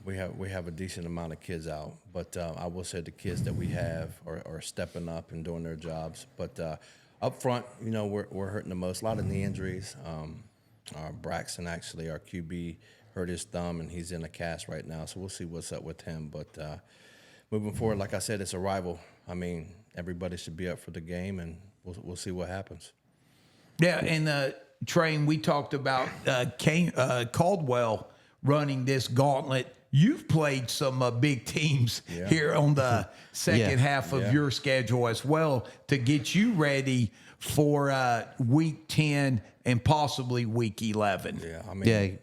we have a decent amount of kids out. But I will say the kids that we have are stepping up and doing their jobs. But up front, we're hurting the most. A lot of knee injuries. Braxton, actually, our QB, hurt his thumb, and he's in a cast right now. So we'll see what's up with him. But moving forward, like I said, it's a rival. I mean, everybody should be up for the game, and we'll see what happens. Yeah, and Train, we talked about Caldwell running this gauntlet. You've played some big teams here on the second half of your schedule as well to get you ready for Week 10 and possibly Week 11. Yeah, I mean,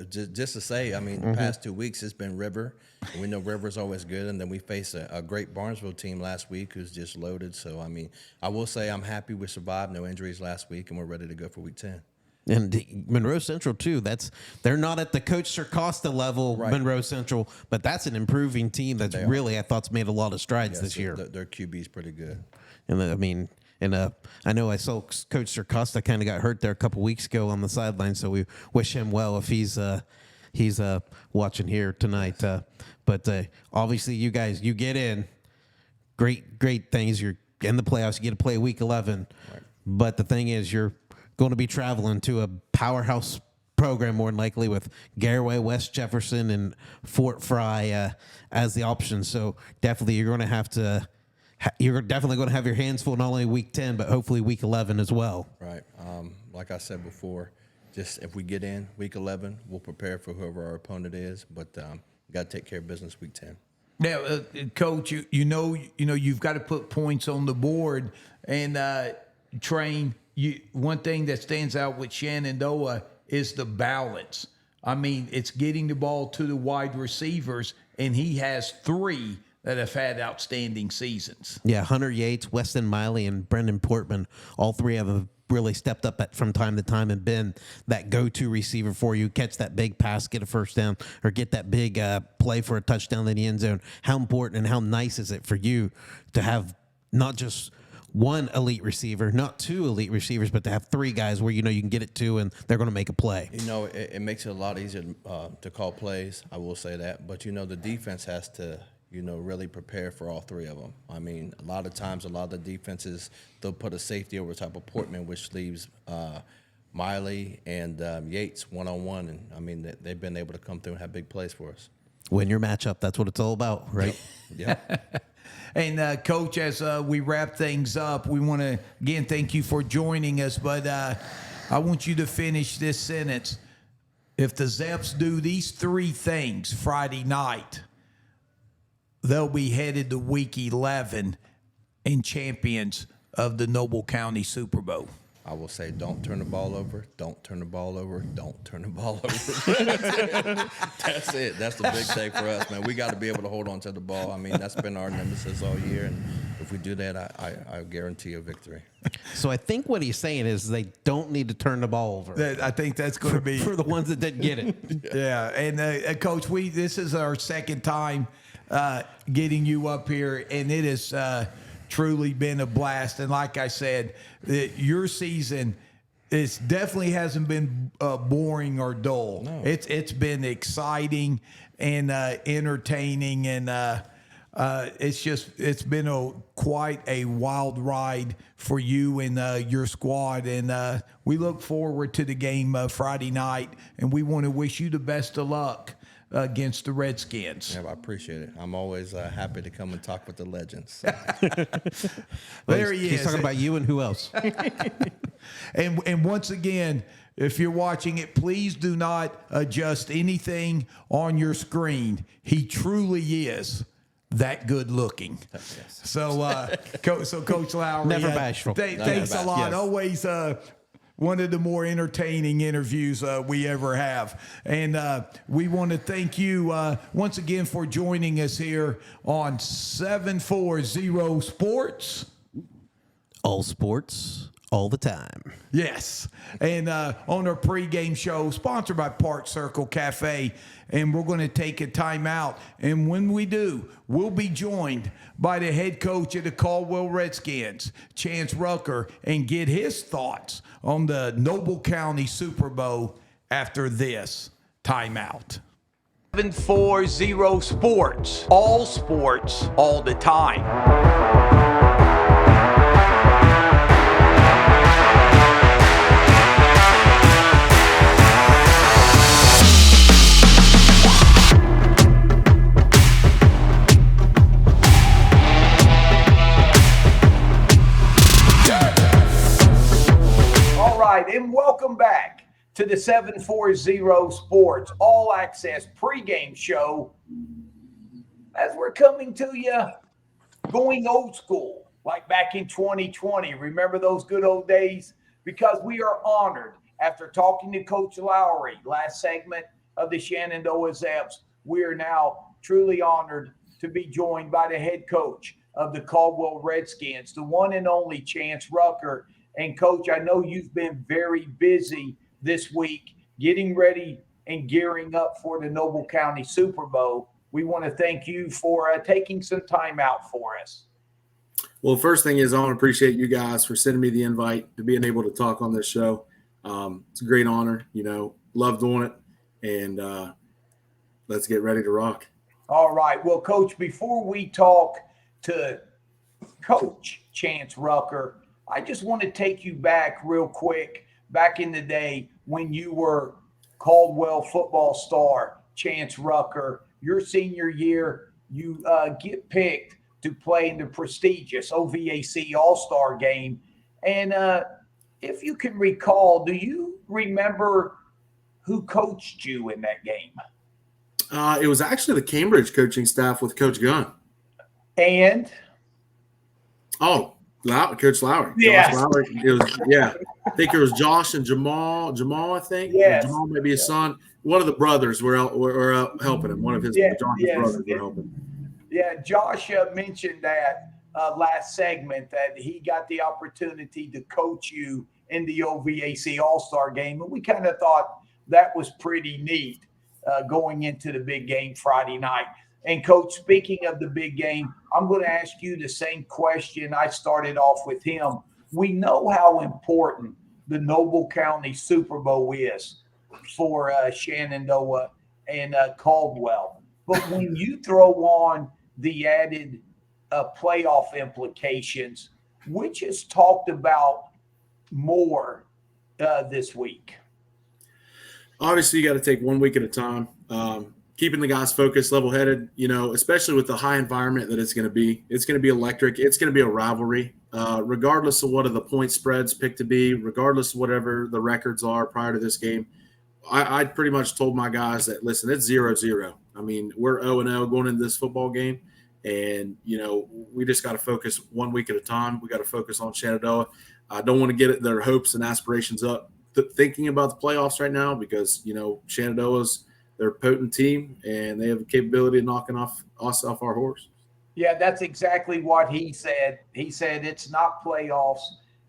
just to say, I mean, the past 2 weeks it's been River. And we know River's always good, and then we faced a great Barnesville team last week who's just loaded. So, I mean, I will say I'm happy we survived, no injuries last week, and we're ready to go for Week 10. And Monroe Central, too. They're not at the Coach Circosta level, right. Monroe Central, but that's an improving team that's really, I thought's made a lot of strides this year. Their QB's pretty good. And I mean, I know I saw Coach Circosta kind of got hurt there a couple weeks ago on the sideline, so we wish him well if he's watching here tonight. But obviously, you guys, you get in, great things. You're in the playoffs. You get to play Week 11. Right. But the thing is, you're going to be traveling to a powerhouse program more than likely with Garaway, West Jefferson, and Fort Fry as the options. So definitely, you're going to have to. You're definitely going to have your hands full not only Week 10, but hopefully Week 11 as well. Right. Like I said before, just if we get in Week 11, we'll prepare for whoever our opponent is. But we got to take care of business Week 10. Now, Coach, you've got to put points on the board and Train. One thing that stands out with Shenandoah is the balance. I mean, it's getting the ball to the wide receivers, and he has 3 that have had outstanding seasons. Yeah, Hunter Yates, Weston Miley, and Brendan Portman, all 3 have really stepped up from time to time and been that go-to receiver for you. Catch that big pass, get a first down, or get that big play for a touchdown in the end zone. How important and how nice is it for you to have not just one elite receiver, not 2 elite receivers, but to have 3 guys where you can get it to and they're going to make a play. It makes it a lot easier to call plays, I will say that. But, the defense has to really prepare for all 3 of them. I mean, a lot of times, a lot of the defenses, they'll put a safety over top of Portman, which leaves Miley and Yates one-on-one. And, I mean, they've been able to come through and have big plays for us. Win your matchup. That's what it's all about, right? Yep. And, Coach, as we wrap things up, we want to, again, thank you for joining us. But I want you to finish this sentence. If the Zeps do these 3 things Friday night, they'll be headed to Week 11 and champions of the Noble County Super Bowl. I will say, don't turn the ball over, don't turn the ball over, don't turn the ball over. That's it. That's the big thing for us, man. We got to be able to hold on to the ball. I mean, that's been our nemesis all year, and if we do that, I guarantee a victory. So I think what he's saying is they don't need to turn the ball over. I think that's going to be for the ones that didn't get it. Yeah, and Coach, this is our second time getting you up here, and it has truly been a blast. And like I said, your season definitely hasn't been boring or dull. No. It's been exciting and entertaining, and it's been quite a wild ride for you and your squad, and we look forward to the game Friday night, and we want to wish you the best of luck against the Redskins. Yeah, I appreciate it. I'm always happy to come and talk with the legends. There he is. He's talking about you and who else? And once again, if you're watching it, please do not adjust anything on your screen. He truly is that good looking. Yes. So, Coach Lowry, Never bashful. Thanks a lot. Yes. Always one of the more entertaining interviews we ever have. And we want to thank you once again for joining us here on 740 Sports. All sports, all the time. Yes. And on our pregame show, sponsored by Park Circle Cafe. And we're going to take a timeout. And when we do, we'll be joined by the head coach of the Caldwell Redskins, Chance Rucker, and get his thoughts on the Noble County Super Bowl after this timeout. 740 Sports. All sports, all the time. And welcome back to the 740 Sports All Access pregame show. As we're coming to you, going old school, like back in 2020. Remember those good old days? Because we are honored, after talking to Coach Lowry last segment of the Shenandoah Zeps, we are now truly honored to be joined by the head coach of the Caldwell Redskins, the one and only Chance Rucker. And, Coach, I know you've been very busy this week getting ready and gearing up for the Noble County Super Bowl. We want to thank you for taking some time out for us. Well, first thing is I want to appreciate you guys for sending me the invite to being able to talk on this show. It's a great honor, love doing it, and let's get ready to rock. All right. Well, Coach, before we talk to Coach Chance Rucker, I just want to take you back real quick, back in the day when you were Caldwell football star, Chance Rucker. Your senior year, you get picked to play in the prestigious OVAC All-Star game. And if you can recall, do you remember who coached you in that game? It was actually the Cambridge coaching staff with Coach Gunn. And? Coach Lowry. Yes. Josh Lowry. I think it was Josh and Jamal. Jamal, I think. Yes. Jamal, maybe his son. One of the brothers were out helping him. One of Josh's brothers were helping. Yeah, Josh mentioned that last segment that he got the opportunity to coach you in the OVAC All-Star game. And we kind of thought that was pretty neat going into the big game Friday night. And, Coach, speaking of the big game, I'm going to ask you the same question I started off with him. We know how important the Noble County Super Bowl is for Shenandoah and Caldwell. But when you throw on the added playoff implications, which is talked about more this week? Obviously, you got to take 1 week at a time. Keeping the guys focused, level-headed, especially with the high environment that it's going to be. It's going to be electric. It's going to be a rivalry, regardless of what are the point spreads picked to be, regardless of whatever the records are prior to this game. I pretty much told my guys that, listen, it's 0-0. I mean, we're 0-0 going into this football game, and, we just got to focus 1 week at a time. We got to focus on Shenandoah. I don't want to get their hopes and aspirations up thinking about the playoffs right now because, Shenandoah's they're a potent team and they have the capability of knocking us off our horse. Yeah, that's exactly what he said. He said it's not playoffs,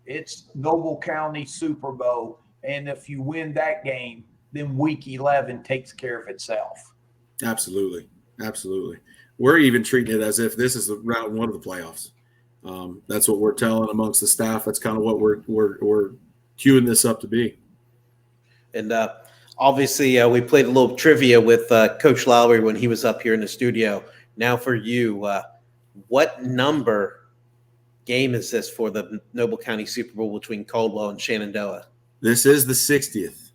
it's Noble County Super Bowl. And if you win that game, then week 11 takes care of itself. Absolutely. Absolutely. We're even treating it as if this is the round one of the playoffs. That's what we're telling amongst the staff. That's kind of what we're queuing this up to be. And obviously, we played a little trivia with Coach Lowry when he was up here in the studio. Now for you, what number game is this for the Noble County Super Bowl between Caldwell and Shenandoah? This is the 60th.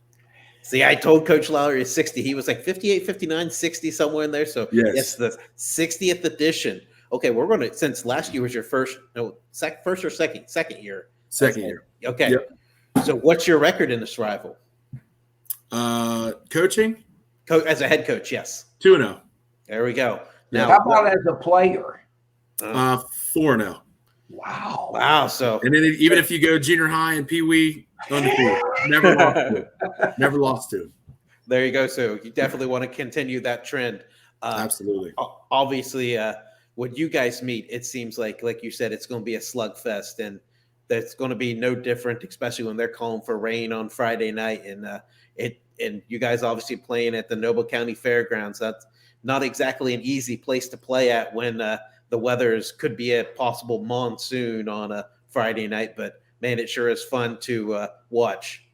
See, I told Coach Lowry it's 60. He was like 58, 59, 60, somewhere in there. So, yes the 60th edition. Okay, we're going to, since last year was your first or second year? Second year. Okay. Yep. So, what's your record in this rival? Coaching? As a head coach, yes. 2-0. There we go. Now, how about as a player? 4-0. Wow. Wow. So, and then even if you go junior high and Pee Wee, undefeated. Never lost to it. Never lost to it. There you go. So you definitely want to continue that trend. Absolutely. Obviously, when you guys meet, it seems like you said, it's going to be a slugfest, and that's going to be no different, especially when they're calling for rain on Friday night. And you guys obviously playing at the Noble County Fairgrounds. That's not exactly an easy place to play at when the weather could be a possible monsoon on a Friday night. But man, it sure is fun to watch.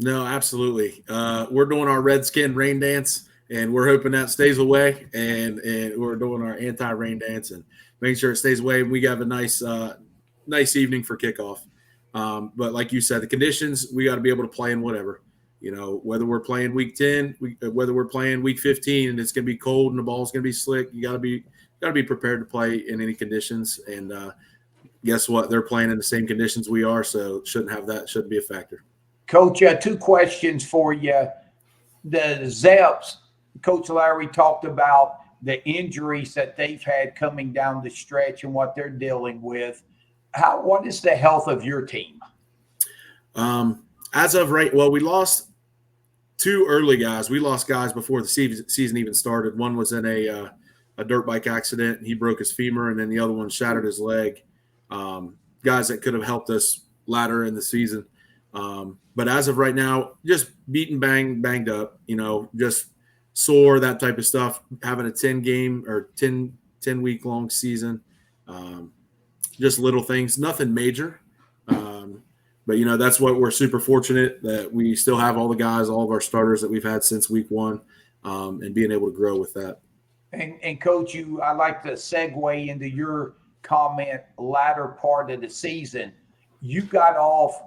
No, absolutely. We're doing our Redskin rain dance, and we're hoping that stays away. And we're doing our anti-rain dance and making sure it stays away. And we have a nice evening for kickoff. But like you said, the conditions, we got to be able to play in whatever. Whether we're playing week 10, whether we're playing week 15, and it's going to be cold and the ball's going to be slick, you got to be prepared to play in any conditions. And guess what? They're playing in the same conditions we are, so shouldn't be a factor. Coach, 2 questions for you. The Zeps, Coach Lowry talked about the injuries that they've had coming down the stretch and what they're dealing with. What is the health of your team? As of right, we lost 2 early guys. We lost guys before the season even started. One was in a dirt bike accident, and he broke his femur, and then the other one shattered his leg. Guys that could have helped us later in the season. But as of right now, just beaten, banged up, just sore, that type of stuff, having a 10-game or 10-week long season. Just little things, nothing major. But, that's what we're super fortunate that we still have all the guys, all of our starters that we've had since week 1, and being able to grow with that. And Coach, I like to segue into your comment latter part of the season. You got off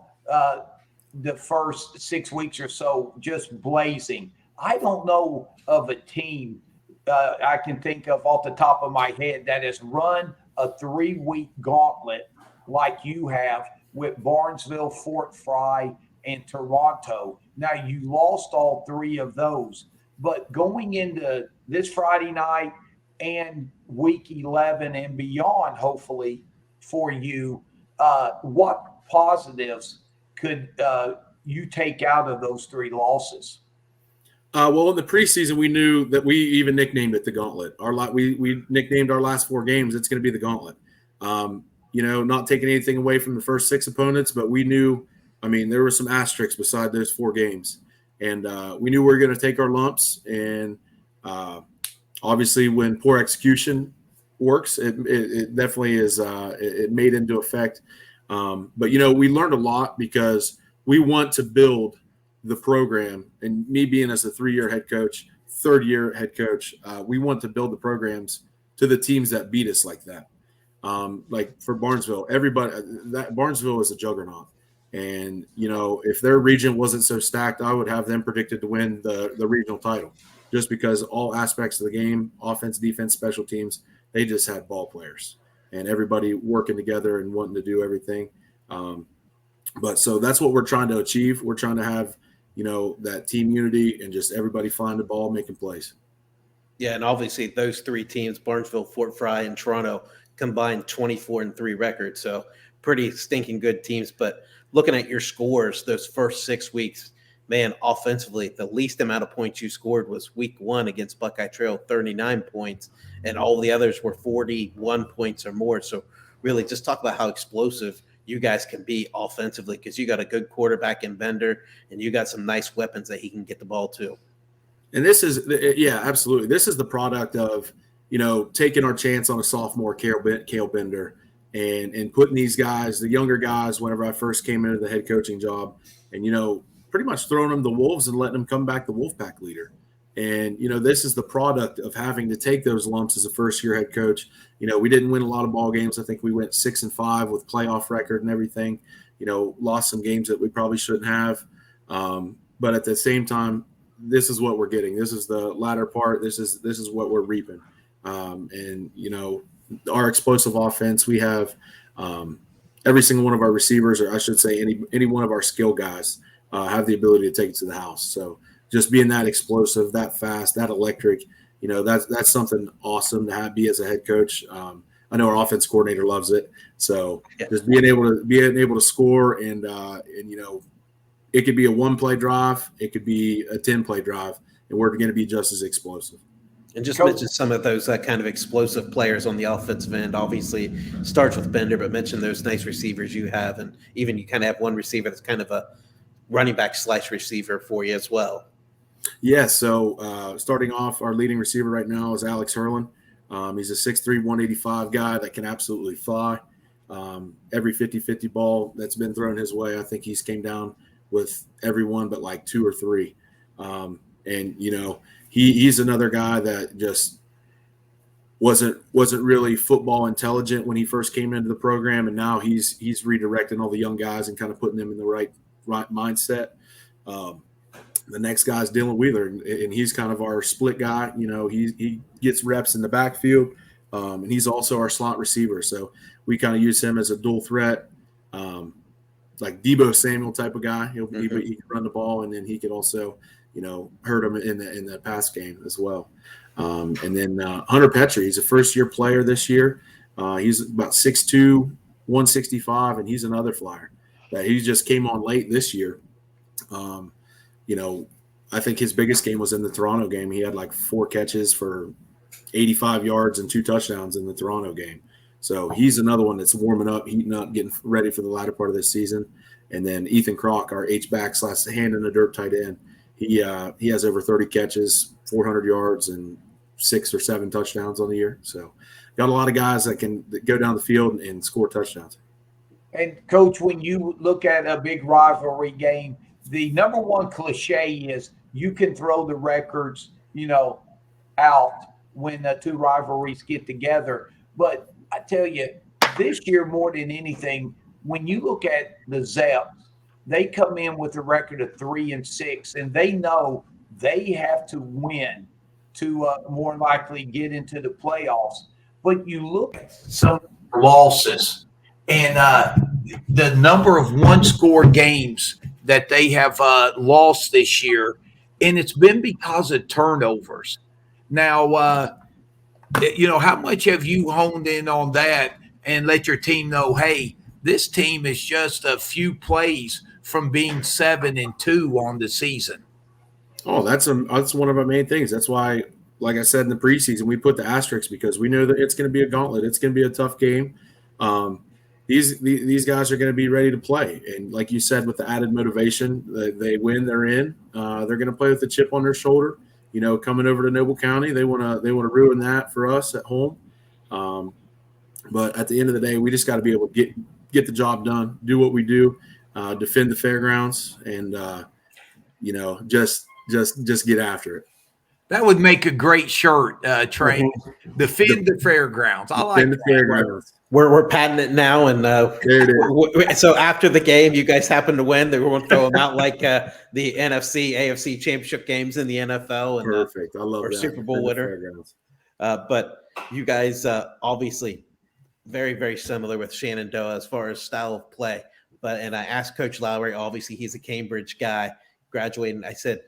the first 6 weeks or so just blazing. I don't know of a team I can think of off the top of my head that has run a 3-week gauntlet like you have with Barnesville, Fort Fry, and Toronto. Now, you lost all 3 of those, but going into this Friday night and week 11 and beyond, hopefully for you, what positives could you take out of those 3 losses? Well, in the preseason, we knew that we even nicknamed it the Gauntlet. We nicknamed our last 4 games. It's going to be the Gauntlet. Not taking anything away from the first 6 opponents, but we knew. There were some asterisks beside those 4 games, and we knew we were going to take our lumps. And obviously, when poor execution works, it definitely is. It made into effect. But we learned a lot because we want to build the program, and me being as a 3-year head coach, 3rd-year head coach, we want to build the programs to the teams that beat us like that. Like for Barnesville, that Barnesville is a juggernaut. And, if their region wasn't so stacked, I would have them predicted to win the regional title just because all aspects of the game, offense, defense, special teams, they just had ball players and everybody working together and wanting to do everything. But so that's what we're trying to achieve. We're trying to have, that team unity and just everybody flying the ball, making plays. Yeah, and obviously those 3 teams, Barnesville, Fort Fry, and Toronto, combined 24-3 records. So pretty stinking good teams. But looking at your scores, those first 6 weeks, man, offensively, the least amount of points you scored was week 1 against Buckeye Trail, 39 points, and all the others were 41 points or more. So really just talk about how explosive you guys can be offensively, because you got a good quarterback in Bender and you got some nice weapons that he can get the ball to. And this is, yeah, absolutely. This is the product of, taking our chance on a sophomore Cale Bender and putting these guys, the younger guys, whenever I first came into the head coaching job, and, pretty much throwing them the wolves and letting them come back the Wolfpack leader. And, this is the product of having to take those lumps as a first-year head coach. We didn't win a lot of ball games. I think we went 6-5 with playoff record and everything. Lost some games that we probably shouldn't have. But at the same time, this is what we're getting. This is the latter part. This is what we're reaping. And, our explosive offense, we have every single one of our receivers, or I should say any one of our skill guys, have the ability to take it to the house. So just being that explosive, that fast, that electric, that's something awesome to be as a head coach. I know our offense coordinator loves it. So just being able to score and it could be a 1-play drive, it could be a 10-play drive, and we're going to be just as explosive. And just mention some of those kind of explosive players on the offensive end. Obviously, starts with Bender, but mention those nice receivers you have, and even you kind of have one receiver that's kind of a running back / receiver for you as well. Yeah, so starting off, our leading receiver right now is Alex Hurlin. He's a 6'3", 185 guy that can absolutely fly. Every 50-50 ball that's been thrown his way, I think he's came down with everyone but like 2 or 3. And, he's another guy that just wasn't really football intelligent when he first came into the program, and now he's redirecting all the young guys and kind of putting them in the right mindset. The next guy is Dylan Wheeler, and he's kind of our split guy. He gets reps in the backfield, and he's also our slot receiver. So we kind of use him as a dual threat, like Debo Samuel type of guy. He can run the ball, and then he could also, hurt him in the pass game as well. And then Hunter Petrie, he's a first-year player this year. He's about 6'2", 165, and he's another flyer that he just came on late this year. I think his biggest game was in the Toronto game. He had like 4 catches for 85 yards and 2 touchdowns in the Toronto game. So he's another one that's warming up, heating up, getting ready for the latter part of this season. And then Ethan Kroc, our H-back / hand in the dirt tight end, he has over 30 catches, 400 yards, and 6 or 7 touchdowns on the year. So got a lot of guys that can go down the field and score touchdowns. And, Coach, when you look at a big rivalry game, the number one cliche is you can throw the records, out when the 2 rivalries get together. But I tell you, this year more than anything, when you look at the Zeps, they come in with a record of 3-6, and they know they have to win to more likely get into the playoffs. But you look at some losses and the number of one-score games that they have lost this year, and it's been because of turnovers. Now, how much have you honed in on that and let your team know, hey, this team is just a few plays from being 7-2 on the season? Oh, that's one of our main things. That's why, like I said in the preseason, we put the asterisks because we know that it's going to be a gauntlet. It's going to be a tough game. These guys are going to be ready to play, and like you said, with the added motivation, they win, they're in. They're going to play with a chip on their shoulder. Coming over to Noble County, they want to ruin that for us at home. But at the end of the day, we just got to be able to get the job done, do what we do, defend the fairgrounds, and just get after it. That would make a great shirt, Trey. Defend the fairgrounds. I like the fairgrounds. We're patenting it now, and there it is. So after the game, you guys happen to win, they won't throw them out like the NFC, AFC championship games in the NFL. And, perfect. I love or that. Super Bowl winner. But you guys obviously very, very similar with Shenandoah as far as style of play. And I asked Coach Lowry, obviously he's a Cambridge guy, graduating. I said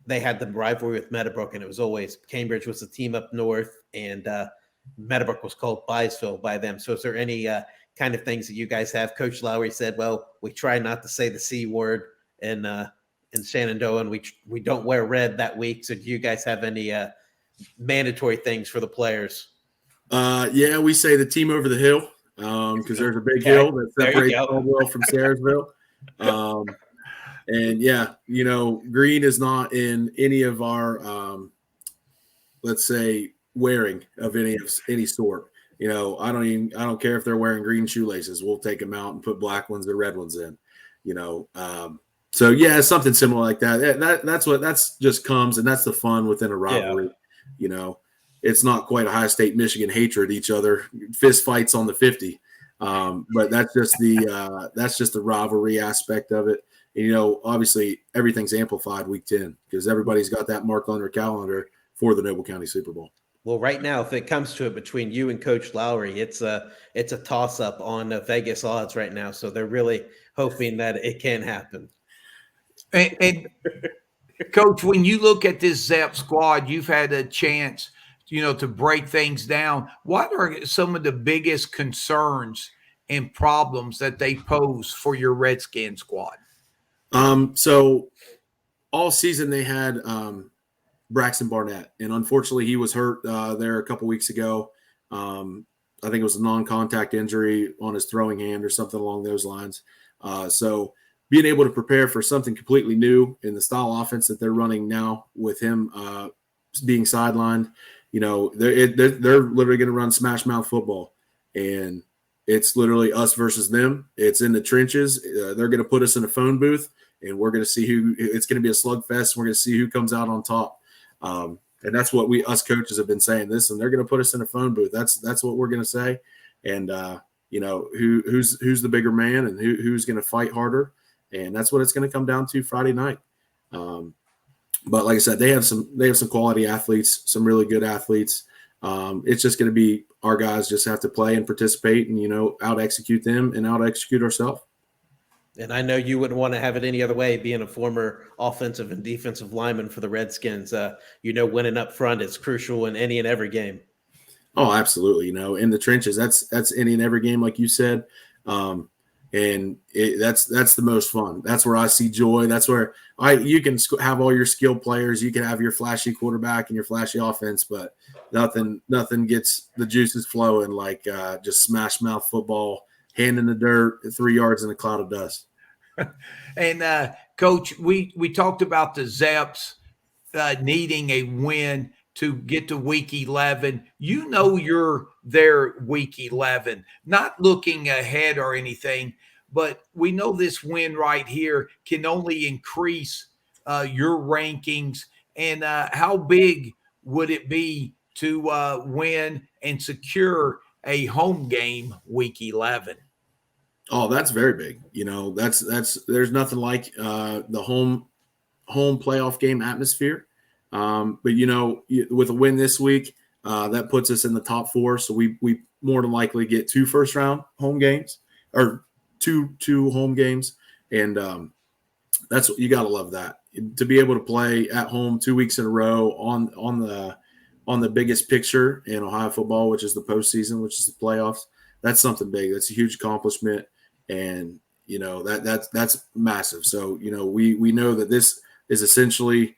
they had the rivalry with Meadowbrook, and it was always Cambridge was the team up north, and Meadowbrook was called Byesville by them. So is there any kind of things that you guys have. Coach Lowry said, well, we try not to say the C word in Shenandoah, and we don't wear red that week. So do you guys have any mandatory things for the players? Yeah, we say the team over the hill because there's a big hill that separates Caldwell from Sayersville. And yeah, green is not in any of our, let's say, wearing of any sort. I don't care if they're wearing green shoelaces. We'll take them out and put black ones or red ones in. So yeah, something similar like that. That's just comes, and that's the fun within a rivalry. Yeah. It's not quite Ohio State, Michigan hatred each other, fist fights on the 50. But that's just the rivalry aspect of it. And, obviously everything's amplified week 10 because everybody's got that marked on their calendar for the Noble County Super Bowl. Well, right now, if it comes to it between you and Coach Lowry, it's a toss up on Vegas odds right now. So they're really hoping that it can happen. And Coach, when you look at this Zep squad, you've had a chance, to break things down. What are some of the biggest concerns and problems that they pose for your Redskin squad? So all season they had Braxton Barnett, and unfortunately he was hurt there a couple weeks ago. I think it was a non-contact injury on his throwing hand or something along those lines. So being able to prepare for something completely new in the style offense that they're running now with him being sidelined, they're literally going to run smash mouth football, and it's literally us versus them. It's in the trenches. They're going to put us in a phone booth, and we're going to see it's going to be a slugfest. We're going to see who comes out on top. And that's what us coaches have been saying this, and they're going to put us in a phone booth. That's what we're going to say. And, who's the bigger man and who's going to fight harder. And that's what it's going to come down to Friday night. But like I said, they have some quality athletes, some really good athletes. It's just going to be our guys just have to play and participate and, out execute them and out execute ourselves. And I know you wouldn't want to have it any other way, being a former offensive and defensive lineman for the Redskins. Winning up front is crucial in any and every game. Oh, absolutely. In the trenches, that's any and every game, like you said. And that's the most fun. That's where I see joy. That's where you can have all your skilled players. You can have your flashy quarterback and your flashy offense, but nothing gets the juices flowing like just smash mouth football, hand in the dirt, 3 yards in a cloud of dust. And Coach, we talked about the Zeps needing a win to get to week 11. You're there week 11, not looking ahead or anything, but we know this win right here can only increase your rankings. And how big would it be to win and secure a home game week 11? Oh, that's very big. There's nothing like the home playoff game atmosphere. But with a win this week, that puts us in the top 4. So we more than likely get 2 first round home games or two home games. And that's what you got to love, that to be able to play at home 2 weeks in a row on the biggest picture in Ohio football, which is the postseason, which is the playoffs. That's something big. That's a huge accomplishment. And, that's massive. So, we know that this is essentially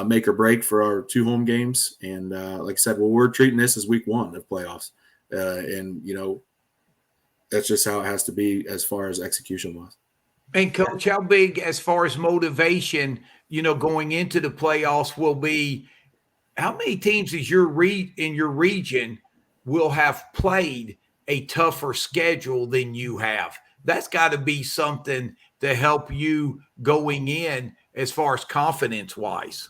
make or break for our 2 home games. And like I said, we're treating this as week 1 of playoffs. And, that's just how it has to be as far as execution was. And Coach, how big as far as motivation, going into the playoffs will be, how many teams is in your region will have played a tougher schedule than you have? That's got to be something to help you going in as far as confidence wise.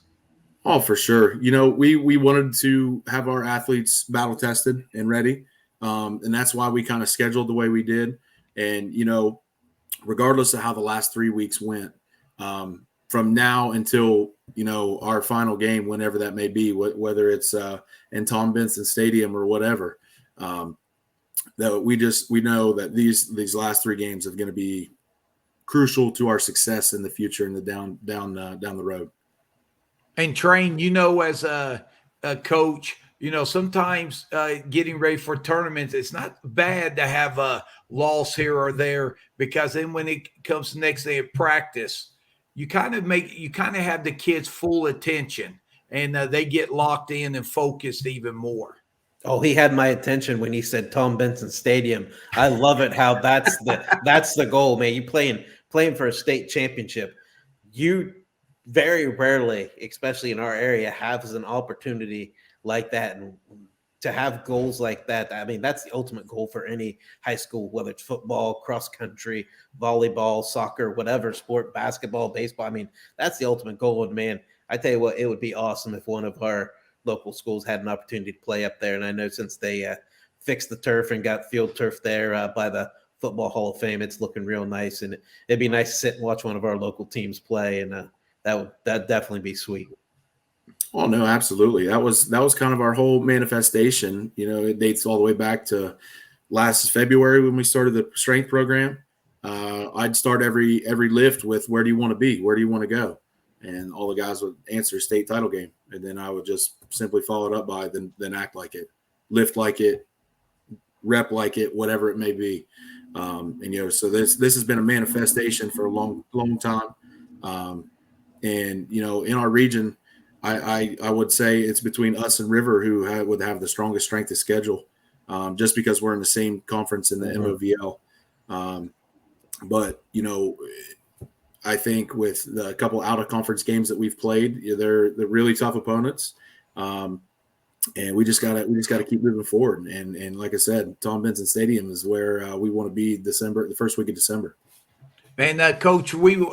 Oh, for sure. We wanted to have our athletes battle tested and ready. And that's why we kind of scheduled the way we did. And, regardless of how the last 3 weeks went, from now until, our final game, whenever that may be, whether it's in Tom Benson Stadium or whatever, that we know that these last 3 games are going to be crucial to our success in the future and the down the road. And Train, as a coach, sometimes getting ready for tournaments, it's not bad to have a loss here or there, because then when it comes the next day of practice, you kind of have the kids' full attention, and they get locked in and focused even more. Oh, he had my attention when he said Tom Benson Stadium. I love it how that's the goal, man. You playing for a state championship. You very rarely, especially in our area, have an opportunity like that, and to have goals like that. I mean, that's the ultimate goal for any high school, whether it's football, cross country, volleyball, soccer, whatever sport, basketball, baseball. I mean, that's the ultimate goal. And man, I tell you what, it would be awesome if one of our local schools had an opportunity to play up there. And I know since they fixed the turf and got field turf there by the Football Hall of Fame, it's looking real nice. And it'd be nice to sit and watch one of our local teams play. And that'd definitely be sweet. Oh no, absolutely. That was kind of our whole manifestation. It dates all the way back to last February when we started the strength program. I'd start every lift with, where do you want to be? Where do you want to go? And all the guys would answer state title game. And then I would just simply follow it up by then act like it, lift like it, rep like it, whatever it may be. So this has been a manifestation for a long, long time. In our region, I would say it's between us and River, who would have the strongest strength of schedule, just because we're in the same conference in the MOVL. But I think with the couple out of conference games that we've played, they're really tough opponents, and we just gotta keep moving forward. And like I said, Tom Benson Stadium is where we want to be the first week of December. And Coach, we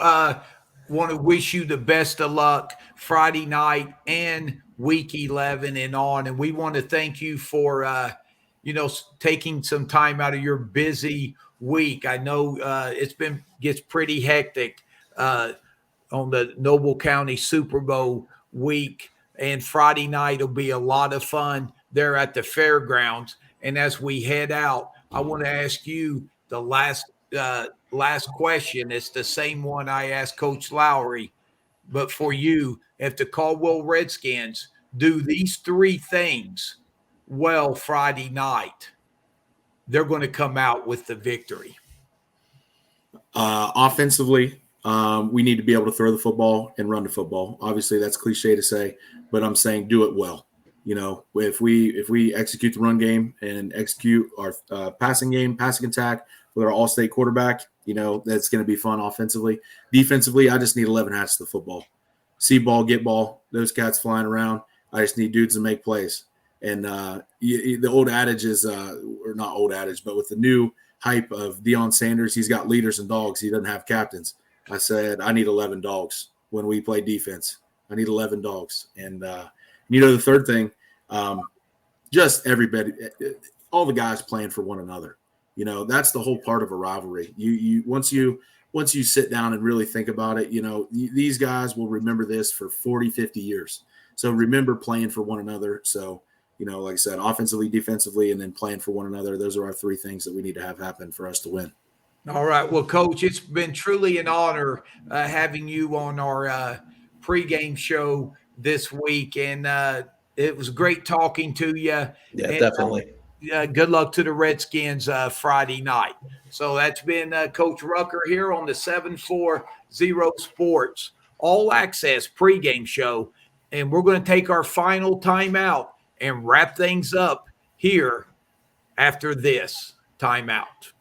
want to wish you the best of luck Friday night and week 11 and on. And we want to thank you for, taking some time out of your busy week. I know gets pretty hectic on the Noble County Super Bowl week. And Friday night will be a lot of fun there at the fairgrounds. And as we head out, I want to ask you the last question. It's the same one I asked Coach Lowry, but for you, if the Caldwell Redskins do these three things well Friday night, they're going to come out with the victory. Offensively, we need to be able to throw the football and run the football. Obviously, that's cliche to say, but I'm saying do it well. If we execute the run game and execute our passing attack with our all-state quarterback, that's going to be fun offensively. Defensively, I just need 11 hats to the football. See ball, get ball. Those cats flying around. I just need dudes to make plays. And the old adage is, or not old adage, but with the new hype of Deion Sanders, he's got leaders and dogs. He doesn't have captains. I said, I need 11 dogs when we play defense. I need 11 dogs. And, the third thing, just everybody, all the guys playing for one another. That's the whole part of a rivalry. Once you sit down and really think about it, these guys will remember this for 40, 50 years. So remember playing for one another. So, like I said, offensively, defensively, and then playing for one another. Those are our three things that we need to have happen for us to win. All right. Well, Coach, it's been truly an honor having you on our pregame show this week. And it was great talking to you. Yeah, and, definitely. Good luck to the Redskins Friday night. So that's been Coach Rucker here on the 740 Sports All Access pregame show. And we're going to take our final timeout and wrap things up here after this timeout.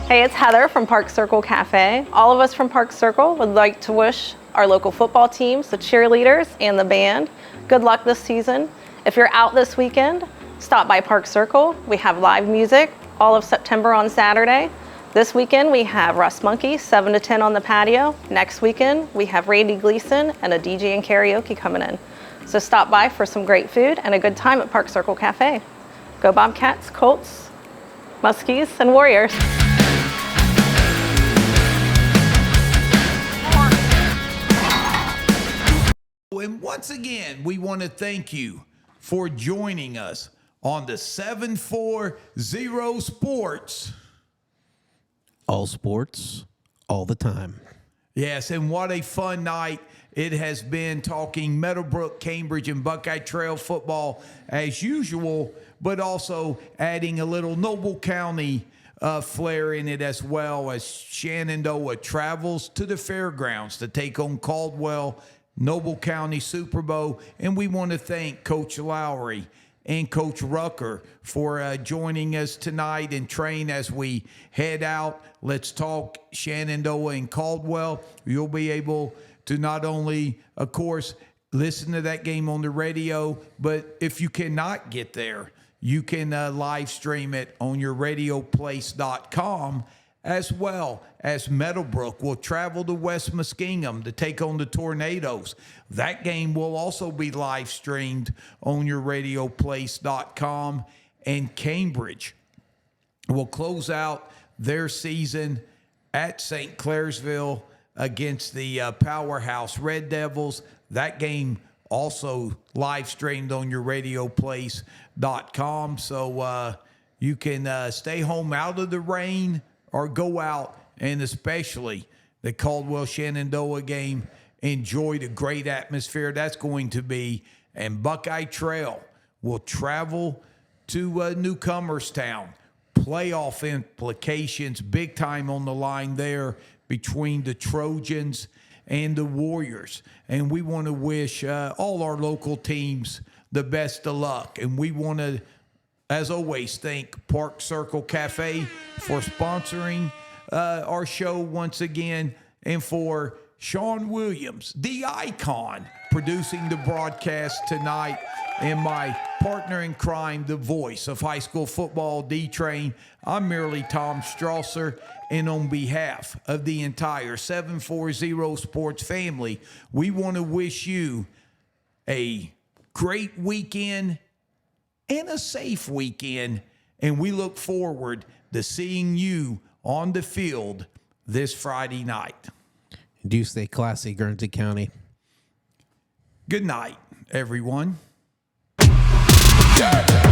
Hey, it's Heather from Park Circle Cafe. All of us from Park Circle would like to wish our local football teams, the cheerleaders, and the band good luck this season. If you're out this weekend, stop by Park Circle. We have live music all of September on Saturday. This weekend, we have Russ Monkey, 7 to 10 on the patio. Next weekend, we have Randy Gleason and a DJ and karaoke coming in. So stop by for some great food and a good time at Park Circle Cafe. Go Bobcats, Colts, Muskies, and Warriors. And once again, we want to thank you for joining us on the 740 Sports. All sports, all the time. Yes, and what a fun night it has been talking Meadowbrook, Cambridge, and Buckeye Trail football as usual, but also adding a little Noble County flair in it as well as Shenandoah travels to the fairgrounds to take on Caldwell, Noble County Super Bowl. And we want to thank Coach Lowry and Coach Rucker for joining us tonight and train as we head out. Let's talk Shenandoah and Caldwell. You'll be able to not only, of course, listen to that game on the radio, but if you cannot get there, you can live stream it on your radioplace.com, as well as Meadowbrook will travel to West Muskingum to take on the Tornadoes. That game will also be live streamed on your radioplace.com. And Cambridge will close out their season at St. Clairsville against the powerhouse Red Devils. That game also live streamed on your radioplace.com. So you can stay home out of the rain or go out, and especially the Caldwell Shenandoah game, enjoy the great atmosphere that's going to be. And Buckeye Trail will travel to Newcomerstown. Playoff implications, big time on the line there between the Trojans and the Warriors. And we want to wish all our local teams the best of luck. And we want to, as always, thank Park Circle Cafe for sponsoring our show once again, and for Sean Williams, the icon, producing the broadcast tonight, and my partner in crime, the voice of high school football, D-Train. I'm merely Tom Strasser, and on behalf of the entire 740 Sports family, we want to wish you a great weekend and a safe weekend, and we look forward to seeing you on the field this Friday night. Do you stay classy, Guernsey County? Good night, everyone. Yeah.